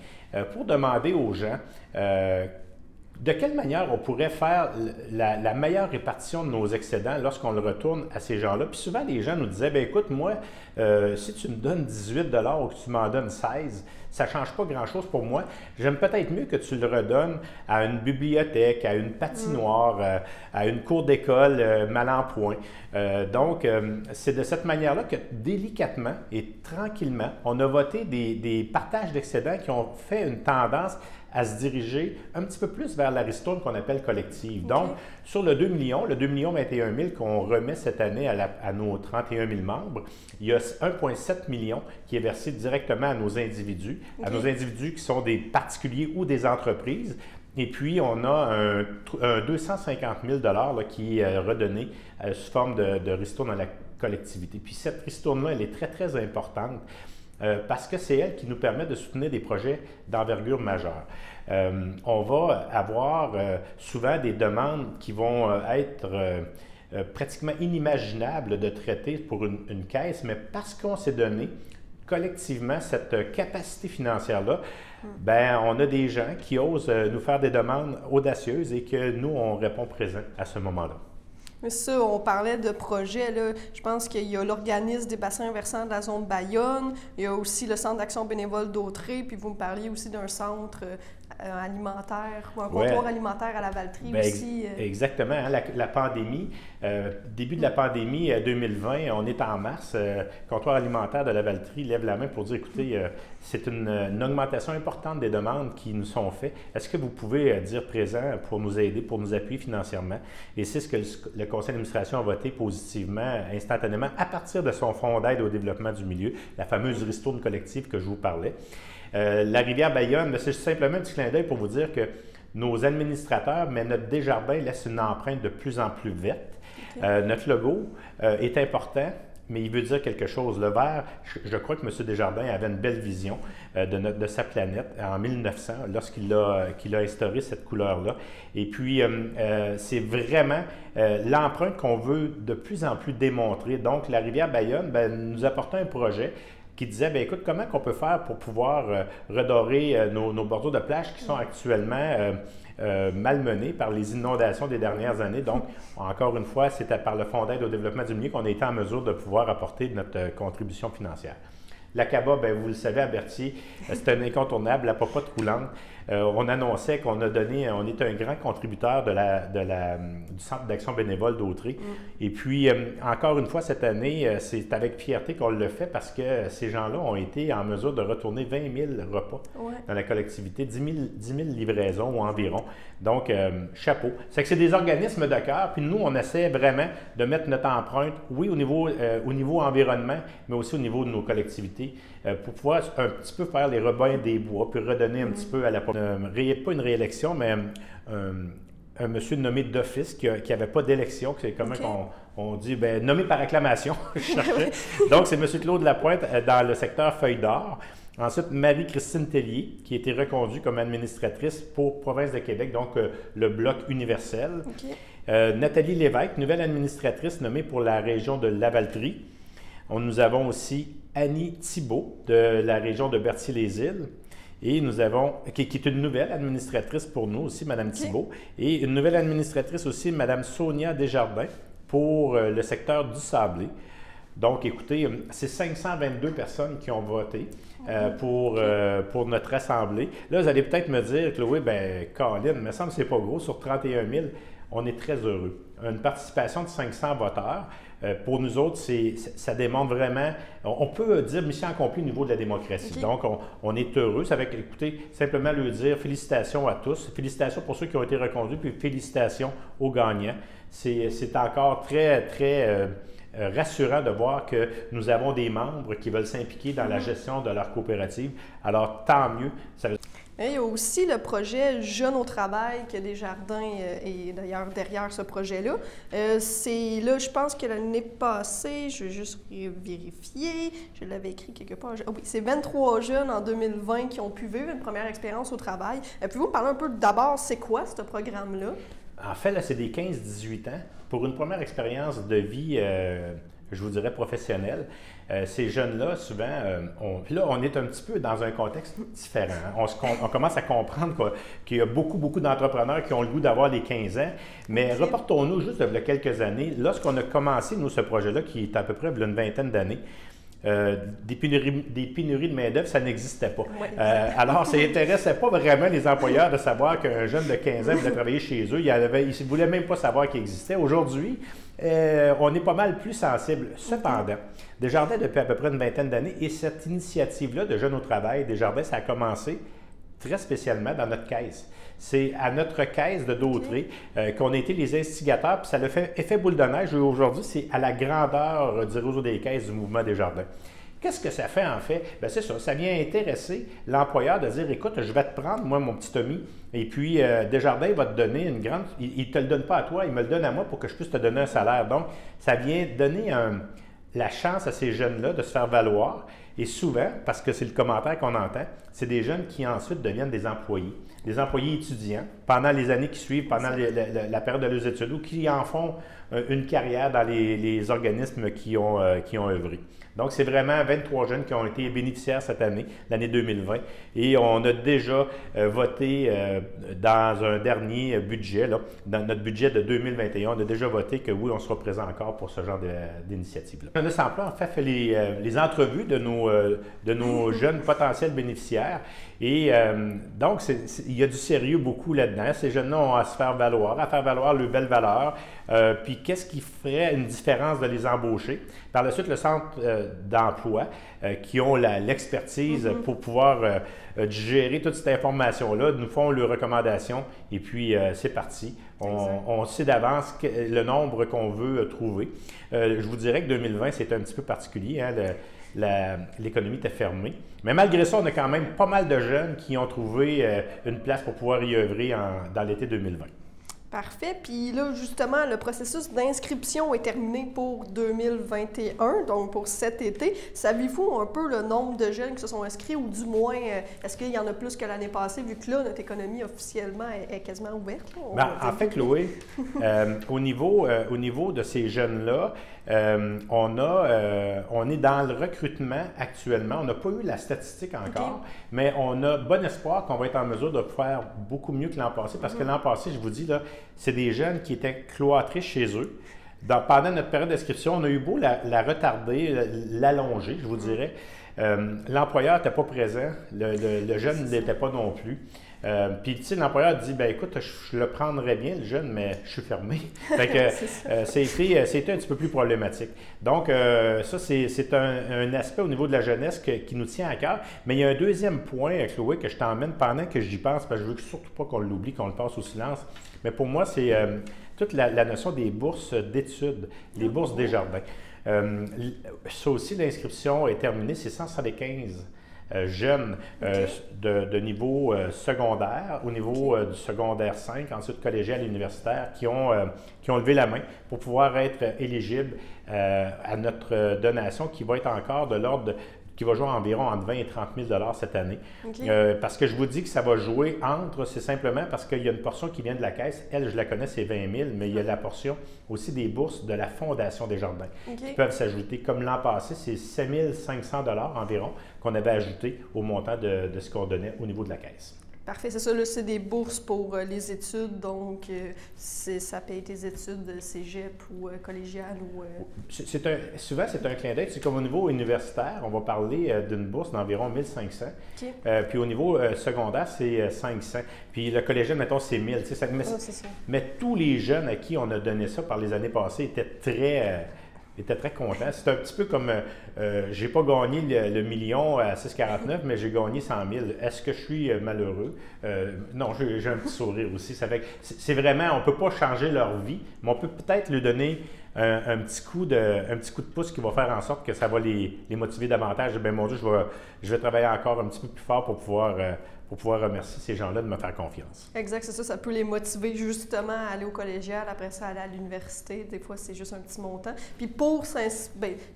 pour demander aux gens de quelle manière on pourrait faire la meilleure répartition de nos excédents lorsqu'on le retourne à ces gens-là. Puis souvent, les gens nous disaient, bien écoute, moi, si tu me donnes 18 $ ou que tu m'en donnes 16, ça ne change pas grand-chose pour moi. J'aime peut-être mieux que tu le redonnes à une bibliothèque, à une patinoire, à une cour d'école mal en point. Donc, c'est de cette manière-là que délicatement et tranquillement, on a voté des partages d'excédents qui ont fait une tendance à se diriger un petit peu plus vers la ristourne qu'on appelle collective. Okay. Donc, sur le 2 millions 21 000 qu'on remet cette année à nos 31 000 membres, il y a 1,7 million qui est versé directement à nos individus, à nos individus qui sont des particuliers ou des entreprises. Et puis, on a un 250 000 $ qui est redonné sous forme de ristourne à la collectivité. Puis cette ristourne-là, elle est très, très importante. Parce que c'est elle qui nous permet de soutenir des projets d'envergure majeure. On va avoir souvent des demandes qui vont être pratiquement inimaginables de traiter pour une caisse, mais parce qu'on s'est donné collectivement cette capacité financière-là, ben, on a des gens qui osent nous faire des demandes audacieuses et que nous, on répond présent à ce moment-là. Mais ça, on parlait de projets, là. Je pense qu'il y a l'organisme des bassins versants de la zone Bayonne, il y a aussi le centre d'action bénévole d'Autrey, puis vous me parliez aussi d'un centre alimentaire ou un comptoir alimentaire à la Valtrie aussi. Exactement. Hein, la pandémie, début de la pandémie 2020, on est en mars, comptoir alimentaire de la Valtrie lève la main pour dire, écoutez, c'est une augmentation importante des demandes qui nous sont faites. Est-ce que vous pouvez dire présent pour nous aider, pour nous appuyer financièrement? Et c'est ce que le conseil d'administration a voté positivement, instantanément, à partir de son fonds d'aide au développement du milieu, la fameuse ristourne collective que je vous parlais. La rivière Bayonne, c'est simplement un petit clin d'œil pour vous dire que nos administrateurs, mais notre Desjardins laisse une empreinte de plus en plus verte. Okay. Notre logo est important, mais il veut dire quelque chose. Le vert, je crois que M. Desjardins avait une belle vision de sa planète en 1900, lorsqu'il a instauré cette couleur-là. Et puis, c'est vraiment l'empreinte qu'on veut de plus en plus démontrer. Donc, la rivière Bayonne nous apportait un projet qui disait, bien, écoute, comment on peut faire pour pouvoir redorer nos bordures de plage qui sont actuellement malmenés par les inondations des dernières années. Donc, encore une fois, c'était par le Fonds d'aide au développement du milieu qu'on a été en mesure de pouvoir apporter notre contribution financière. L'Acaba, bien, vous le savez, à Berthier, c'est un incontournable, la popote roulante. On annonçait qu'on on est un grand contributeur du Centre d'action bénévole d'Autrey. Et puis, encore une fois, cette année, c'est avec fierté qu'on le fait parce que ces gens-là ont été en mesure de retourner 20 000 repas dans la collectivité, 10 000 livraisons ou environ. Donc, chapeau. C'est que c'est des organismes de cœur, puis nous, on essaie vraiment de mettre notre empreinte, oui, au niveau environnement, mais aussi au niveau de nos collectivités, pour pouvoir un petit peu faire les rebonds des bois, puis redonner un petit peu à la pas une réélection, mais un monsieur nommé d'office qui n'avait pas d'élection, c'est comment on dit, bien, nommé par acclamation, je cherchais. Donc, c'est M. Claude Lapointe dans le secteur Feuille d'Or. Ensuite, Marie-Christine Tellier, qui a été reconduite comme administratrice pour Province de Québec, donc le Bloc universel. Nathalie Lévesque, nouvelle administratrice nommée pour la région de Lavaltrie. Nous avons aussi Annie Thibault de la région de Berthier-les-Îles. Et nous avons, qui est une nouvelle administratrice pour nous aussi, Mme Thibault. Et une nouvelle administratrice aussi, Mme Sonia Desjardins, pour le secteur du Sablé. Donc, écoutez, c'est 522 personnes qui ont voté pour notre assemblée. Là, vous allez peut-être me dire, Chloé, bien, Caroline, il me semble que ce n'est pas gros. Sur 31 000, on est très heureux. Une participation de 500 voteurs. Pour nous autres, ça démontre vraiment, on peut dire mission accomplie au niveau de la démocratie. Donc, on est heureux. Ça va écouter, simplement lui dire félicitations à tous. Félicitations pour ceux qui ont été reconduits, puis félicitations aux gagnants. C'est encore très, très rassurant de voir que nous avons des membres qui veulent s'impliquer dans la gestion de leur coopérative. Alors, tant mieux. Il y a aussi le projet Jeunes au travail que Desjardins est d'ailleurs derrière ce projet-là. C'est là, je pense que l'année passée, je vais juste vérifier, je l'avais écrit quelque part. Ah oui, c'est 23 jeunes en 2020 qui ont pu vivre une première expérience au travail. Pouvez-vous me parler un peu d'abord, c'est quoi ce programme-là? En fait, là, c'est des 15-18 ans. Pour une première expérience de vie, je vous dirais professionnelle, ces jeunes-là, souvent, on est un petit peu dans un contexte différent. On commence à comprendre qu'il y a beaucoup d'entrepreneurs qui ont le goût d'avoir les 15 ans. Mais reportons-nous juste il y a quelques années. Lorsqu'on a commencé, nous, ce projet-là, qui est à peu près il y a une vingtaine d'années, des pénuries de main-d'œuvre, ça n'existait pas. Oui. Alors, ça n'intéressait pas vraiment les employeurs de savoir qu'un jeune de 15 ans voulait travailler chez eux. Ils ne voulaient même pas savoir qu'il existait. Aujourd'hui, on est pas mal plus sensible. Cependant, Desjardins, depuis à peu près une vingtaine d'années, et cette initiative-là de Jeunes au travail, Desjardins, ça a commencé très spécialement dans notre caisse. C'est à notre caisse de Dautré qu'on a été les instigateurs, puis ça a fait effet boule de neige. Aujourd'hui, c'est à la grandeur du réseau des caisses du mouvement Desjardins. Qu'est-ce que ça fait en fait? Bien, c'est ça vient intéresser l'employeur de dire, écoute, je vais te prendre, moi, mon petit Tommy, et puis Desjardins va te donner une grande... Il ne te le donne pas à toi, il me le donne à moi pour que je puisse te donner un salaire. Donc, ça vient donner la chance à ces jeunes-là de se faire valoir. Et souvent, parce que c'est le commentaire qu'on entend, c'est des jeunes qui ensuite deviennent des employés étudiants pendant les années qui suivent, pendant la période de leurs études, ou qui en font une carrière dans les organismes qui ont œuvré. Donc, c'est vraiment 23 jeunes qui ont été bénéficiaires cette année, l'année 2020, et on a déjà voté dans un dernier budget, là, dans notre budget de 2021, on a déjà voté que oui, on sera présent encore pour ce genre d'initiative-là. On a cet emploi, en fait les entrevues de nos jeunes potentiels bénéficiaires, et donc, il y a du sérieux beaucoup là-dedans. Ces jeunes-là ont à se faire valoir leurs belles valeurs, puis qu'est-ce qui ferait une différence de les embaucher? Par la suite, le centre d'emploi qui ont l'expertise pour pouvoir gérer toute cette information-là, nous font leurs recommandations et puis c'est parti. On sait d'avance le nombre qu'on veut trouver. Je vous dirais que 2020, c'est un petit peu particulier. Hein, l'économie était fermée. Mais malgré ça, on a quand même pas mal de jeunes qui ont trouvé une place pour pouvoir y œuvrer dans l'été 2020. Parfait. Puis là, justement, le processus d'inscription est terminé pour 2021, donc pour cet été. Savez-vous un peu le nombre de jeunes qui se sont inscrits ou du moins, est-ce qu'il y en a plus que l'année passée, vu que là, notre économie officiellement est quasiment ouverte? En fait, Chloé, au niveau de ces jeunes-là, on est dans le recrutement actuellement. On n'a pas eu la statistique encore, mais on a bon espoir qu'on va être en mesure de faire beaucoup mieux que l'an passé, parce que l'an passé, je vous dis, là, c'est des jeunes qui étaient cloîtrés chez eux. Pendant notre période d'inscription, on a eu beau la retarder, l'allonger, je vous dirais. L'employeur n'était pas présent, le jeune ne l'était pas non plus. Puis, tu sais, l'employeur dit, ben écoute, je le prendrais bien, le jeune, mais je suis fermé. Fait que c'était un petit peu plus problématique. Donc, ça, c'est un aspect au niveau de la jeunesse qui nous tient à cœur. Mais il y a un deuxième point, Chloé, que je t'emmène pendant que j'y pense, parce que je veux surtout pas qu'on l'oublie, qu'on le passe au silence. Mais pour moi, c'est toute la notion des bourses d'études, les bourses Desjardins. Ça aussi, l'inscription est terminée, c'est 175 jeunes de niveau secondaire, au niveau du secondaire 5, ensuite collégial et universitaire, qui ont levé la main pour pouvoir être éligibles à notre donation qui va être encore de l'ordre qui va jouer environ entre 20 et 30 000 cette année. Parce que je vous dis que ça va jouer c'est simplement parce qu'il y a une portion qui vient de la caisse. Elle, je la connais, c'est 20 000, mais il y a la portion aussi des bourses de la Fondation Desjardins qui peuvent s'ajouter. Comme l'an passé, c'est 7 500 environ qu'on avait ajouté au montant de ce qu'on donnait au niveau de la caisse. Parfait, c'est ça, là, c'est des bourses pour les études, donc ça paye tes études cégep ou collégial ou... Souvent, c'est un clin d'œil. C'est comme au niveau universitaire, on va parler d'une bourse d'environ 1 500. Puis au niveau secondaire, c'est 500. Puis le collégial, mettons, c'est 1 000. C'est ça. Mais tous les jeunes à qui on a donné ça par les années passées étaient très contents. C'est un petit peu comme, j'ai pas gagné le million à 6,49, mais j'ai gagné 100 000. Est-ce que je suis malheureux? Non, j'ai un petit sourire aussi. Ça fait que c'est vraiment, on peut pas changer leur vie, mais on peut peut-être leur donner un petit coup de pouce qui va faire en sorte que ça va les motiver davantage. Ben mon Dieu, je vais travailler encore un petit peu plus fort pour pouvoir remercier ces gens-là de me faire confiance. Exact, c'est ça. Ça peut les motiver justement à aller au collégial, après ça aller à l'université. Des fois, c'est juste un petit montant. Puis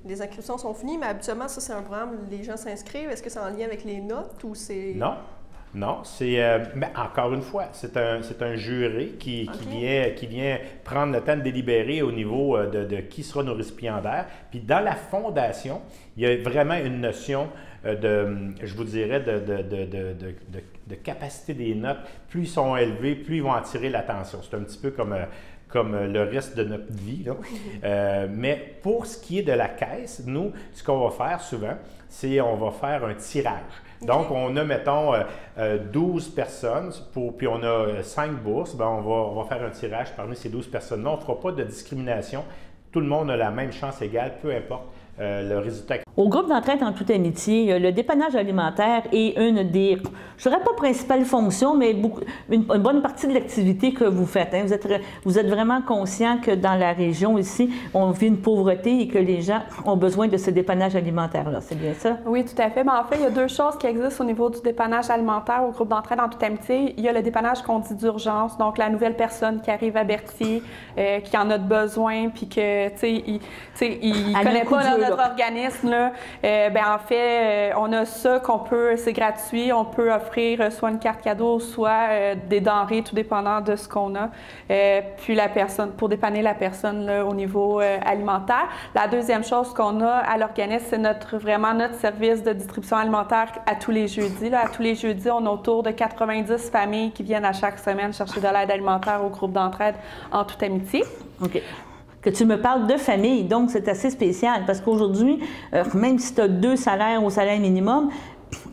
les inscriptions sont finies, mais habituellement, ça, c'est un programme où les gens s'inscrivent. Est-ce que c'est en lien avec les notes ou c'est... Non, c'est mais encore une fois, c'est un jury qui vient prendre le temps de délibérer au niveau de qui sera nos récipiendaires. Puis dans la fondation, il y a vraiment une notion je vous dirais, de capacité des notes. Plus ils sont élevés, plus ils vont attirer l'attention. C'est un petit peu comme le reste de notre vie, là. Mais pour ce qui est de la caisse, nous, ce qu'on va faire souvent, c'est on va faire un tirage. Donc, on a, mettons, 12 personnes, puis on a 5 bourses. Bien, on va faire un tirage parmi ces 12 personnes-là. On ne fera pas de discrimination. Tout le monde a la même chance égale, peu importe le résultat. Au groupe d'entraide en toute amitié, le dépannage alimentaire est une des, je dirais pas principales fonctions, mais une bonne partie de l'activité que vous faites. Hein. Vous êtes vraiment conscient que dans la région ici, on vit une pauvreté et que les gens ont besoin de ce dépannage alimentaire-là. C'est bien ça? Oui, tout à fait. En fait, il y a 2 choses qui existent au niveau du dépannage alimentaire au groupe d'entraide en toute amitié. Il y a le dépannage qu'on dit d'urgence, donc la nouvelle personne qui arrive à Berthier, qui en a besoin, puis que, il connaît pas notre organisme, là. En fait, on a ça c'est gratuit, on peut offrir soit une carte cadeau, soit des denrées, tout dépendant de ce qu'on a. Puis pour dépanner la personne là, au niveau alimentaire. La deuxième chose qu'on a à l'organisme, c'est vraiment notre service de distribution alimentaire à tous les jeudis. Là. À tous les jeudis, on a autour de 90 familles qui viennent à chaque semaine chercher de l'aide alimentaire au groupe d'entraide en toute amitié. OK. Que tu me parles de famille, donc c'est assez spécial parce qu'aujourd'hui, même si tu as 2 salaires au salaire minimum,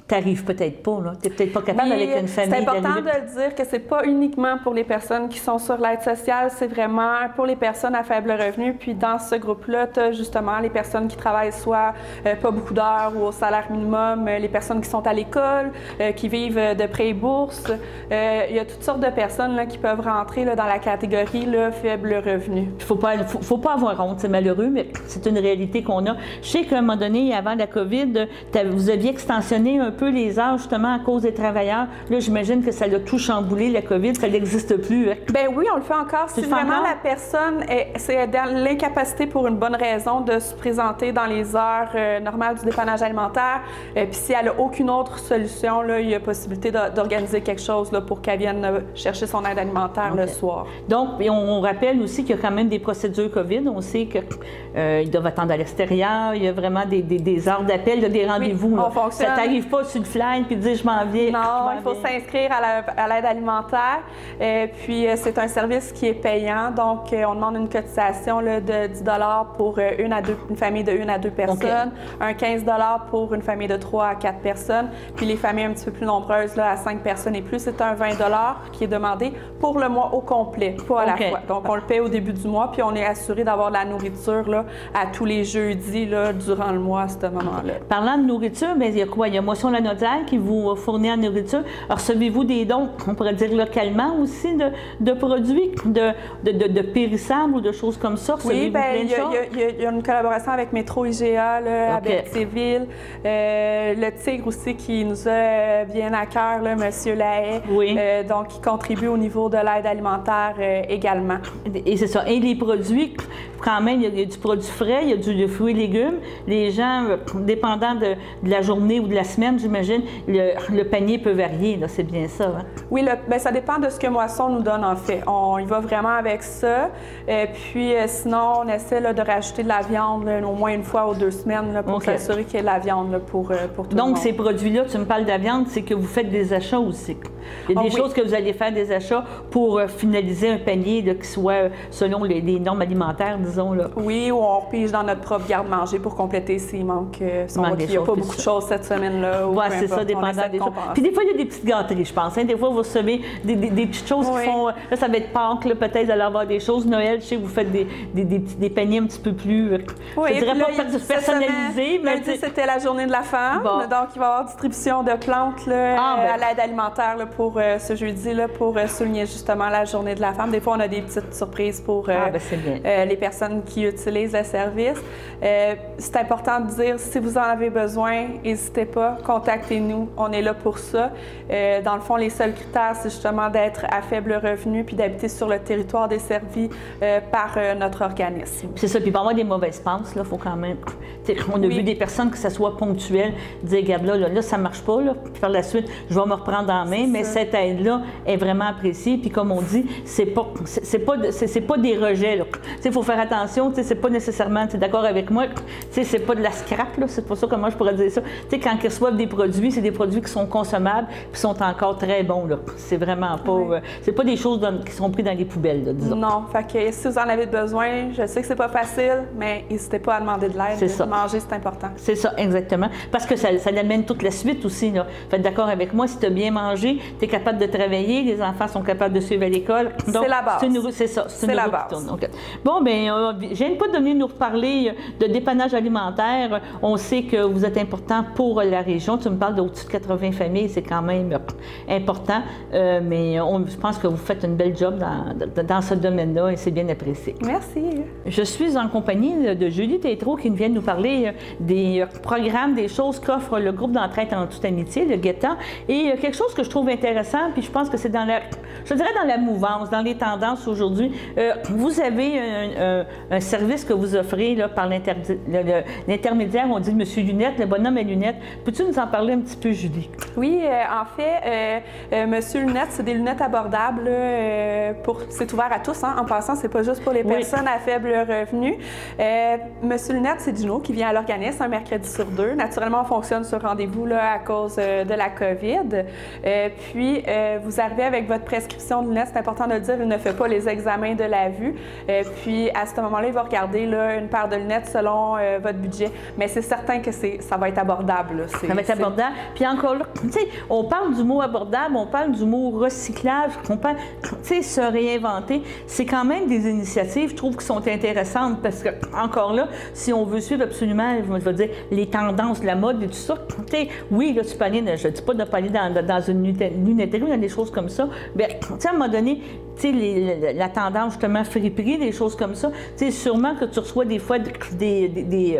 tu n'arrives peut-être pas, là. Tu n'es peut-être pas capable avec une famille. C'est important de le dire que ce n'est pas uniquement pour les personnes qui sont sur l'aide sociale, c'est vraiment pour les personnes à faible revenu. Puis dans ce groupe-là, tu as justement les personnes qui travaillent soit pas beaucoup d'heures ou au salaire minimum, les personnes qui sont à l'école, qui vivent de prêts et bourses. Il y a toutes sortes de personnes là, qui peuvent rentrer là, dans la catégorie là, faible revenu. Il ne faut pas avoir honte, c'est malheureux, mais c'est une réalité qu'on a. Je sais qu'à un moment donné, avant la COVID, vous aviez extensionné un peu les heures, justement, à cause des travailleurs. Là, j'imagine que ça l'a tout chamboulé, la COVID, ça n'existe plus. Bien oui, on le fait encore. Si vraiment la personne c'est dans l'incapacité pour une bonne raison de se présenter dans les heures normales du dépannage alimentaire, puis si elle n'a aucune autre solution, là, il y a possibilité d'organiser quelque chose là, pour qu'elle vienne chercher son aide alimentaire le soir. Donc, on rappelle aussi qu'il y a quand même des procédures COVID. On sait qu'ils doivent attendre à l'extérieur. Il y a vraiment des heures d'appel, des rendez-vous. Oui, ça t'arrive pas sur le fly puis dire je m'en viens. Non, il faut s'inscrire à l'aide alimentaire. Puis c'est un service qui est payant. Donc, on demande une cotisation là, de 10 $ pour une famille de 1 à 2 personnes, un 15 $ pour une famille de 3 à 4 personnes. Puis les familles un petit peu plus nombreuses, là, à 5 personnes et plus, c'est un 20 $ qui est demandé pour le mois au complet, pas à la fois. Donc, on le paie au début du mois, puis on est assuré d'avoir de la nourriture là, à tous les jeudis là, durant le mois à ce moment-là. Parlant de nourriture, bien, il y a quoi? Il y a Moisson Lanaudière qui vous fournit en nourriture. Alors, recevez-vous des dons, on pourrait dire localement aussi, de produits, de périssables ou de choses comme ça? Oui, bien, il y a une collaboration avec Métro IGA là, à Berthierville. Le Tigre aussi qui nous a bien à cœur, là, M. Lahaye. Oui. Donc, qui contribue au niveau de l'aide alimentaire également. Et c'est ça. Et les produits, quand même, il y a du produit frais, il y a du fruits et légumes. Les gens, dépendant de la journée ou de la semaine, j'imagine, le panier peut varier, c'est bien ça. Hein? Oui, ça dépend de ce que Moisson nous donne, en fait. On y va vraiment avec ça. Puis sinon, on essaie là, de rajouter de la viande là, au moins une fois ou 2 semaines là, pour s'assurer qu'il y ait de la viande là, pour tout le monde. Donc, ces produits-là, tu me parles de la viande, c'est que vous faites des achats aussi. Il y a des choses que vous allez faire des achats pour finaliser un panier là, qui soit selon les normes alimentaires, disons. Là. Oui, ou on pige dans notre propre garde-manger pour compléter s'il manque. Il n'y a pas beaucoup de choses cette semaine-là. Oui, c'est ça, dépendant des choses. Puis des fois, il y a des petites gâteries, je pense. Hein. Des fois, vous recevez des petites choses qui font... Là, ça va être Pâques, peut-être, vous allez avoir des choses. Noël, je sais que vous faites des paniers un petit peu plus... Oui, je dirais pas personnalisés, mais... C'était la journée de la femme. Bon. Donc, il va y avoir distribution de plantes là, à l'aide alimentaire là, pour ce jeudi-là pour souligner justement la Journée de la femme. Des fois, on a des petites surprises pour les personnes qui utilisent le service. C'est important de dire, si vous en avez besoin, n'hésitez pas, contactez-nous. On est là pour ça. Dans le fond, les seuls critères, c'est justement d'être à faible revenu puis d'habiter sur le territoire desservi par notre organisme. C'est ça. Puis, pour avoir des mauvaises passes, il faut quand même... On a vu des personnes que ça soit ponctuel, dire, regarde, là, ça ne marche pas, là. Puis par la suite, je vais me reprendre en main, mais cette aide-là est vraiment appréciée. Puis comme on dit, c'est pas des rejets, là. Il faut faire attention, c'est pas nécessairement, tu es d'accord avec moi, c'est pas de la scrap, là. C'est pas ça comment je pourrais dire ça. Quand ils reçoivent des produits, c'est des produits qui sont consommables puis sont encore très bons, là. C'est vraiment pas... c'est pas des choses qui sont prises dans les poubelles, là, disons. Non, fait que si vous en avez besoin, je sais que c'est pas facile, mais n'hésitez pas à demander de l'aide. C'est ça. Manger, c'est important. C'est ça, exactement. Parce que ça amène toute la suite aussi, là. Faites d'accord avec moi, si tu as bien mangé, tu es capable de travailler, les enfants sont capables de suivre à l'école. C'est la base. C'est ça, c'est la base. Donc, bon, bien, je viens pas de venir nous reparler de dépannage alimentaire. On sait que vous êtes important pour la région. Tu me parles d'au-dessus de 80 familles, c'est quand même important. Mais je pense que vous faites une belle job dans ce domaine-là et c'est bien apprécié. Merci. Je suis en compagnie de Julie Tétrault qui vient nous parler des programmes, des choses qu'offre le groupe d'entraide en toute amitié, le GETA. Et quelque chose que je trouve intéressant, puis je pense que c'est dans la mouvance, dans les tendances aujourd'hui. Vous avez un service que vous offrez là, par l'intermédiaire, on dit Monsieur Lunettes, le bonhomme à lunettes. Peux-tu nous en parler un petit peu, Julie? Oui, en fait, Monsieur Lunettes, c'est des lunettes abordables. C'est ouvert à tous, hein. En passant, c'est pas juste pour les personnes à faible revenu. Monsieur Lunettes, c'est Gino qui vient à l'organisme un mercredi sur 2. Naturellement, on fonctionne sur rendez-vous là, à cause de la COVID. Puis, vous arrivez avec votre prescription de lunettes. C'est important de le dire, il ne fait pas les examens de la vue. Puis, à ce moment-là, il va regarder là, une paire de lunettes selon votre budget. Mais c'est certain que ça va être abordable. Là. Ça va être abordable. Puis encore là, tu sais, on parle du mot abordable, on parle du mot recyclage, on parle, tu sais, se réinventer. C'est quand même des initiatives, je trouve, qui sont intéressantes parce que, encore là, si on veut suivre absolument, je vais dire, les tendances de la mode et tout ça, tu sais, oui, là, tu peux aller, je ne dis pas de pas aller dans une lunetterie ou dans des choses comme ça, mais, tu sais, à un moment donné, tu sais, la tendance, justement, friperie, des choses comme ça, tu sais, sûrement que tu reçois des fois des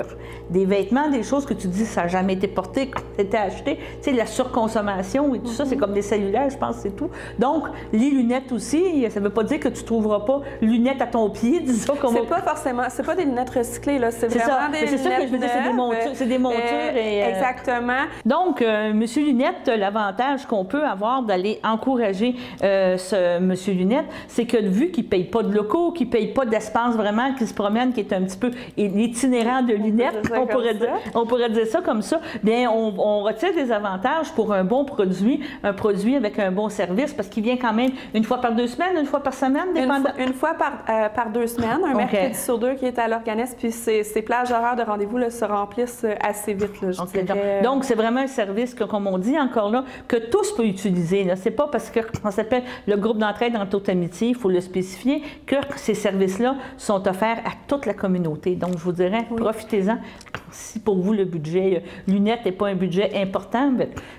vêtements, des choses que tu dis, ça n'a jamais été porté, que c'était acheté, tu sais, la surconsommation et tout ça, c'est comme des cellulaires, je pense, c'est tout. Donc, les lunettes aussi, ça ne veut pas dire que tu ne trouveras pas lunettes à ton pied, disons. C'est pas forcément, c'est pas des lunettes recyclées, là, c'est vraiment des lunettes. C'est ça que je veux dire, c'est des montures. Exactement. Donc, Monsieur Lunette, l'avantage qu'on peut avoir d'aller encourager ce Monsieur Lunette, c'est que vu qu'il ne paye pas de locaux, qu'il ne paye pas d'espace vraiment, qu'il se promène, qui est un petit peu l'itinérant de lunettes, on pourrait dire ça comme ça, bien, on retire des avantages pour un bon produit, un produit avec un bon service, parce qu'il vient quand même une fois par 2 semaines, une fois par semaine, dépendant. Une fois par 2 semaines, un mercredi sur 2 qui est à l'organisme, puis ces plages horaires de rendez-vous là, se remplissent assez vite. Là, donc, c'est vraiment un service que, comme on dit encore là, que tous peuvent utiliser. C'est pas parce qu'on s'appelle le groupe d'entraide en toute amitié, il faut le spécifier, que ces services-là sont offerts à toute la communauté. Donc, je vous dirais, profitez-en. Si pour vous, le budget lunettes n'est pas un budget important,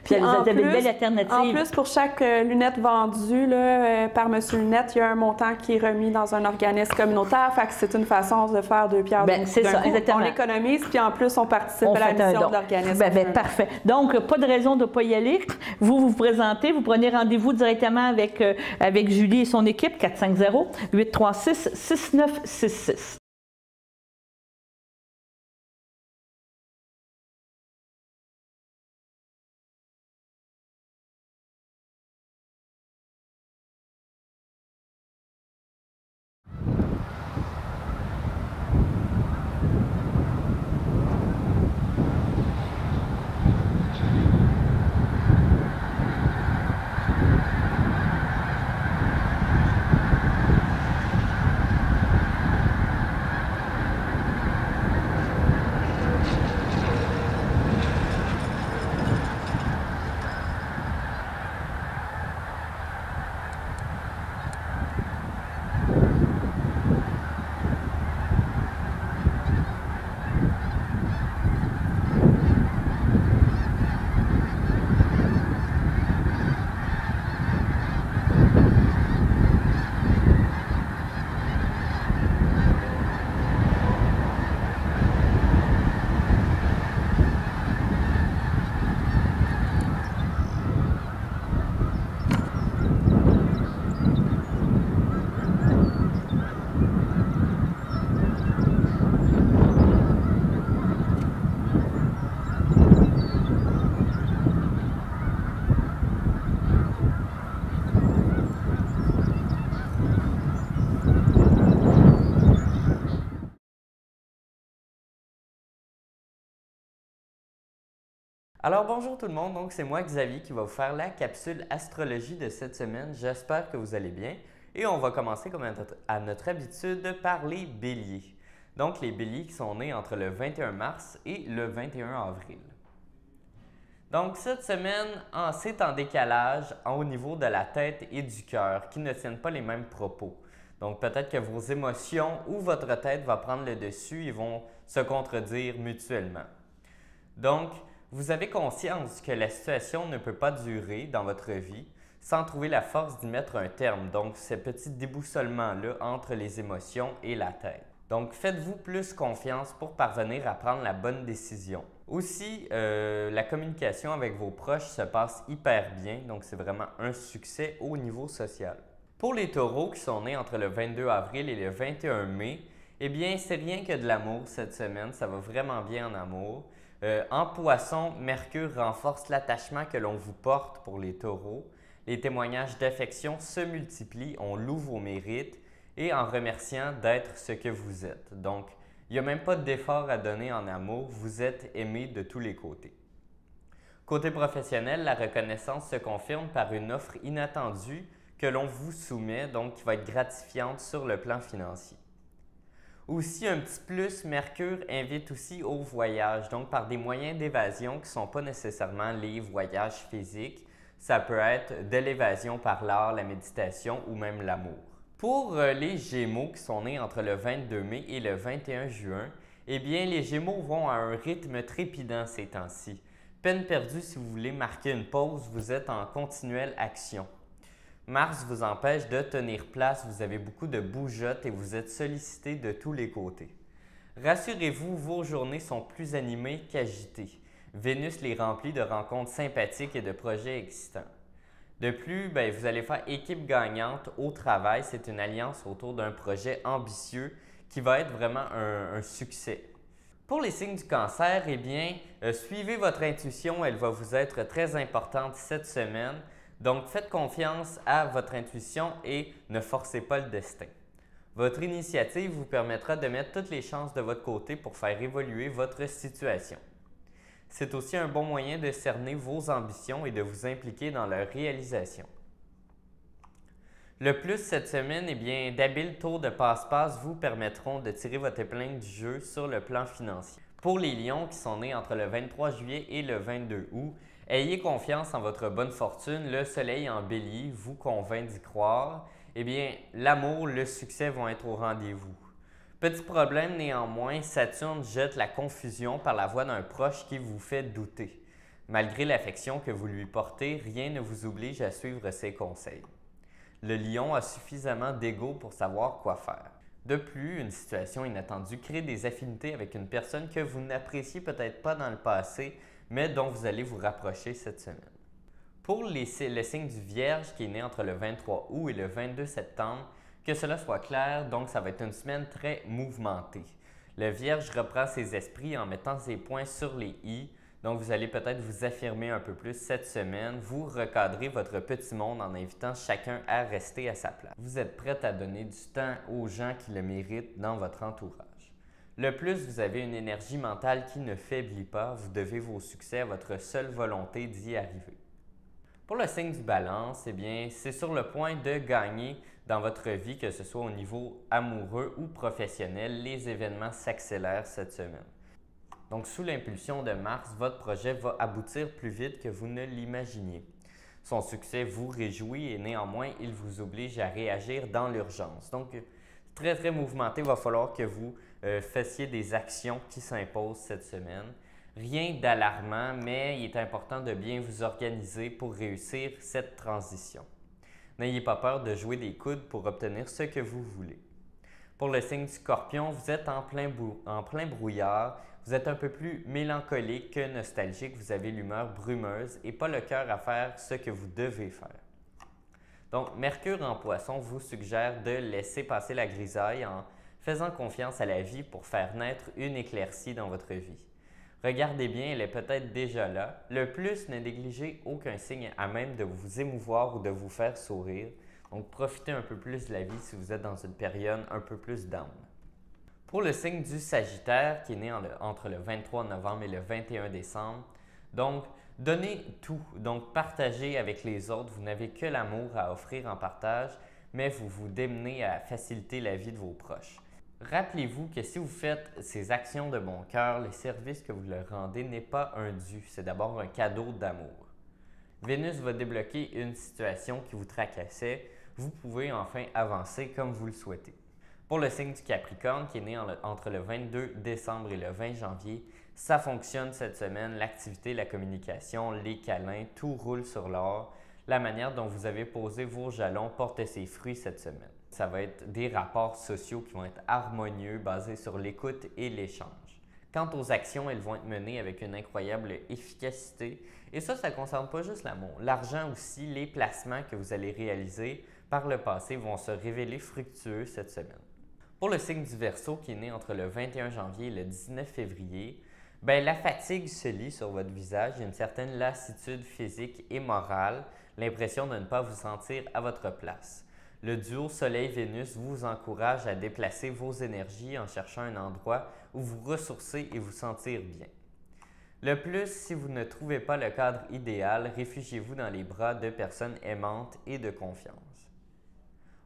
puis vous avez une belle alternative. En plus, pour chaque lunette vendue là, par Monsieur Lunette, il y a un montant qui est remis dans un organisme communautaire. Fait que c'est une façon de faire 2 pierres d'un coup. Exactement. On économise, puis en plus, on participe à la mission de l'organisme. Parfait. Donc, pas de raison de ne pas y aller. Vous présentez, vous prenez rendez-vous directement avec Julie et son équipe, 450-836-6966. Alors bonjour tout le monde, donc c'est moi Xavier qui va vous faire la capsule astrologie de cette semaine. J'espère que vous allez bien et on va commencer comme à notre habitude par les béliers. Donc les béliers qui sont nés entre le 21 mars et le 21 avril. Donc cette semaine, c'est en décalage au niveau de la tête et du cœur qui ne tiennent pas les mêmes propos. Donc peut-être que vos émotions ou votre tête va prendre le dessus et vont se contredire mutuellement. Donc, vous avez conscience que la situation ne peut pas durer dans votre vie sans trouver la force d'y mettre un terme. Donc, ce petit déboussolement-là entre les émotions et la tête. Donc, faites-vous plus confiance pour parvenir à prendre la bonne décision. Aussi, la communication avec vos proches se passe hyper bien. Donc, c'est vraiment un succès au niveau social. Pour les taureaux qui sont nés entre le 22 avril et le 21 mai, eh bien, c'est rien que de l'amour cette semaine. Ça va vraiment bien en amour. En poisson, Mercure renforce l'attachement que l'on vous porte pour les taureaux. Les témoignages d'affection se multiplient, on loue vos mérites et en remerciant d'être ce que vous êtes. Donc, il n'y a même pas d'effort à donner en amour, vous êtes aimé de tous les côtés. Côté professionnel, la reconnaissance se confirme par une offre inattendue que l'on vous soumet, donc qui va être gratifiante sur le plan financier. Aussi, un petit plus, Mercure invite aussi au voyage, donc par des moyens d'évasion qui ne sont pas nécessairement les voyages physiques. Ça peut être de l'évasion par l'art, la méditation ou même l'amour. Pour les Gémeaux qui sont nés entre le 22 mai et le 21 juin, eh bien, les Gémeaux vont à un rythme trépidant ces temps-ci. Peine perdue si vous voulez marquer une pause, vous êtes en continuelle action. Mars vous empêche de tenir place, vous avez beaucoup de bougeottes et vous êtes sollicité de tous les côtés. Rassurez-vous, vos journées sont plus animées qu'agitées. Vénus les remplit de rencontres sympathiques et de projets excitants. De plus, vous allez faire équipe gagnante au travail. C'est une alliance autour d'un projet ambitieux qui va être vraiment un succès. Pour les signes du cancer, eh bien, suivez votre intuition, elle va vous être très importante cette semaine. Donc, faites confiance à votre intuition et ne forcez pas le destin. Votre initiative vous permettra de mettre toutes les chances de votre côté pour faire évoluer votre situation. C'est aussi un bon moyen de cerner vos ambitions et de vous impliquer dans leur réalisation. Le plus cette semaine, eh bien, d'habiles tours de passe-passe vous permettront de tirer votre épingle du jeu sur le plan financier. Pour les lions qui sont nés entre le 23 juillet et le 22 août, ayez confiance en votre bonne fortune. Le soleil en bélier vous convainc d'y croire. Eh bien, l'amour, le succès vont être au rendez-vous. Petit problème néanmoins, Saturne jette la confusion par la voix d'un proche qui vous fait douter. Malgré l'affection que vous lui portez, rien ne vous oblige à suivre ses conseils. Le lion a suffisamment d'ego pour savoir quoi faire. De plus, une situation inattendue crée des affinités avec une personne que vous n'appréciez peut-être pas dans le passé, mais dont vous allez vous rapprocher cette semaine. Pour le signe du Vierge qui est né entre le 23 août et le 22 septembre, que cela soit clair, donc ça va être une semaine très mouvementée. Le Vierge reprend ses esprits en mettant ses points sur les i, donc vous allez peut-être vous affirmer un peu plus cette semaine, vous recadrez votre petit monde en invitant chacun à rester à sa place. Vous êtes prête à donner du temps aux gens qui le méritent dans votre entourage. Le plus, vous avez une énergie mentale qui ne faiblit pas, vous devez vos succès à votre seule volonté d'y arriver. Pour le signe du Balance, eh bien, c'est sur le point de gagner dans votre vie, que ce soit au niveau amoureux ou professionnel, les événements s'accélèrent cette semaine. Donc, sous l'impulsion de Mars, votre projet va aboutir plus vite que vous ne l'imaginiez. Son succès vous réjouit et néanmoins, il vous oblige à réagir dans l'urgence. Donc, très, très mouvementé, il va falloir que vous fassiez des actions qui s'imposent cette semaine. Rien d'alarmant, mais il est important de bien vous organiser pour réussir cette transition. N'ayez pas peur de jouer des coudes pour obtenir ce que vous voulez. Pour le signe du Scorpion, vous êtes en plein brouillard, vous êtes un peu plus mélancolique que nostalgique, vous avez l'humeur brumeuse et pas le cœur à faire ce que vous devez faire. Donc, Mercure en Poisson vous suggère de laisser passer la grisaille en faisant confiance à la vie pour faire naître une éclaircie dans votre vie. Regardez bien, elle est peut-être déjà là. Le plus, ne négligez aucun signe à même de vous émouvoir ou de vous faire sourire. Donc, profitez un peu plus de la vie si vous êtes dans une période un peu plus down. Pour le signe du Sagittaire, qui est né entre le 23 novembre et le 21 décembre, Donc, donnez tout, donc partagez avec les autres. Vous n'avez que l'amour à offrir en partage, mais vous vous démenez à faciliter la vie de vos proches. Rappelez-vous que si vous faites ces actions de bon cœur, le service que vous leur rendez n'est pas un dû, c'est d'abord un cadeau d'amour. Vénus va débloquer une situation qui vous tracassait. Vous pouvez enfin avancer comme vous le souhaitez. Pour le signe du Capricorne, qui est né entre le 22 décembre et le 20 janvier, ça fonctionne cette semaine, l'activité, la communication, les câlins, tout roule sur l'or. La manière dont vous avez posé vos jalons porte ses fruits cette semaine. Ça va être des rapports sociaux qui vont être harmonieux, basés sur l'écoute et l'échange. Quant aux actions, elles vont être menées avec une incroyable efficacité. Et ça ne concerne pas juste l'amour. L'argent aussi, les placements que vous allez réaliser par le passé vont se révéler fructueux cette semaine. Pour le signe du Verseau, qui est né entre le 21 janvier et le 19 février, la fatigue se lit sur votre visage, il y a une certaine lassitude physique et morale, l'impression de ne pas vous sentir à votre place. Le duo Soleil-Vénus vous encourage à déplacer vos énergies en cherchant un endroit où vous ressourcer et vous sentir bien. Le plus, si vous ne trouvez pas le cadre idéal, réfugiez-vous dans les bras de personnes aimantes et de confiance.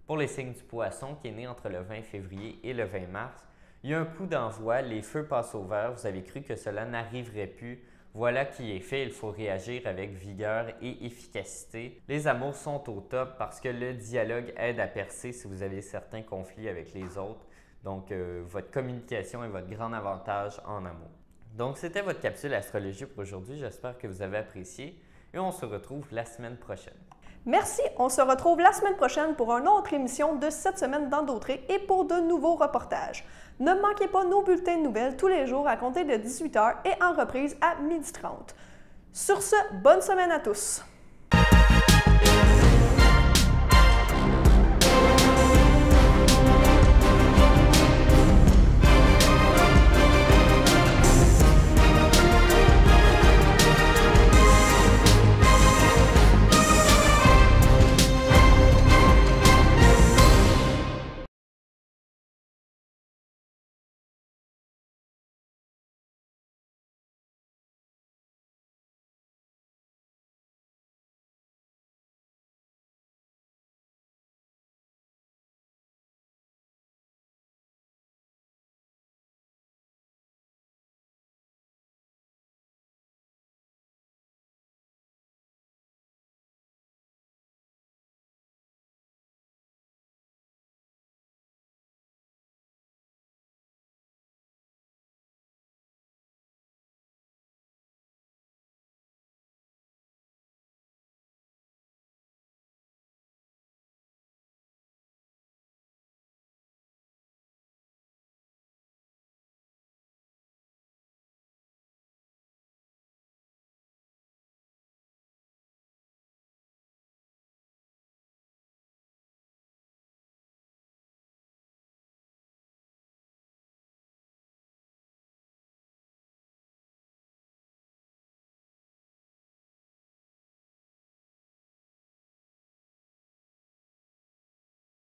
Pour les signes du Poisson, qui est né entre le 20 février et le 20 mars, il y a un coup d'envoi, les feux passent au vert, vous avez cru que cela n'arriverait plus. Voilà qui est fait, il faut réagir avec vigueur et efficacité. Les amours sont au top parce que le dialogue aide à percer si vous avez certains conflits avec les autres. Donc, votre communication est votre grand avantage en amour. Donc, c'était votre capsule astrologie pour aujourd'hui. J'espère que vous avez apprécié et on se retrouve la semaine prochaine. Merci, on se retrouve la semaine prochaine pour une autre émission de cette semaine dans Dautré et pour de nouveaux reportages. Ne manquez pas nos bulletins de nouvelles tous les jours à compter de 18h et en reprise à 12h30. Sur ce, bonne semaine à tous!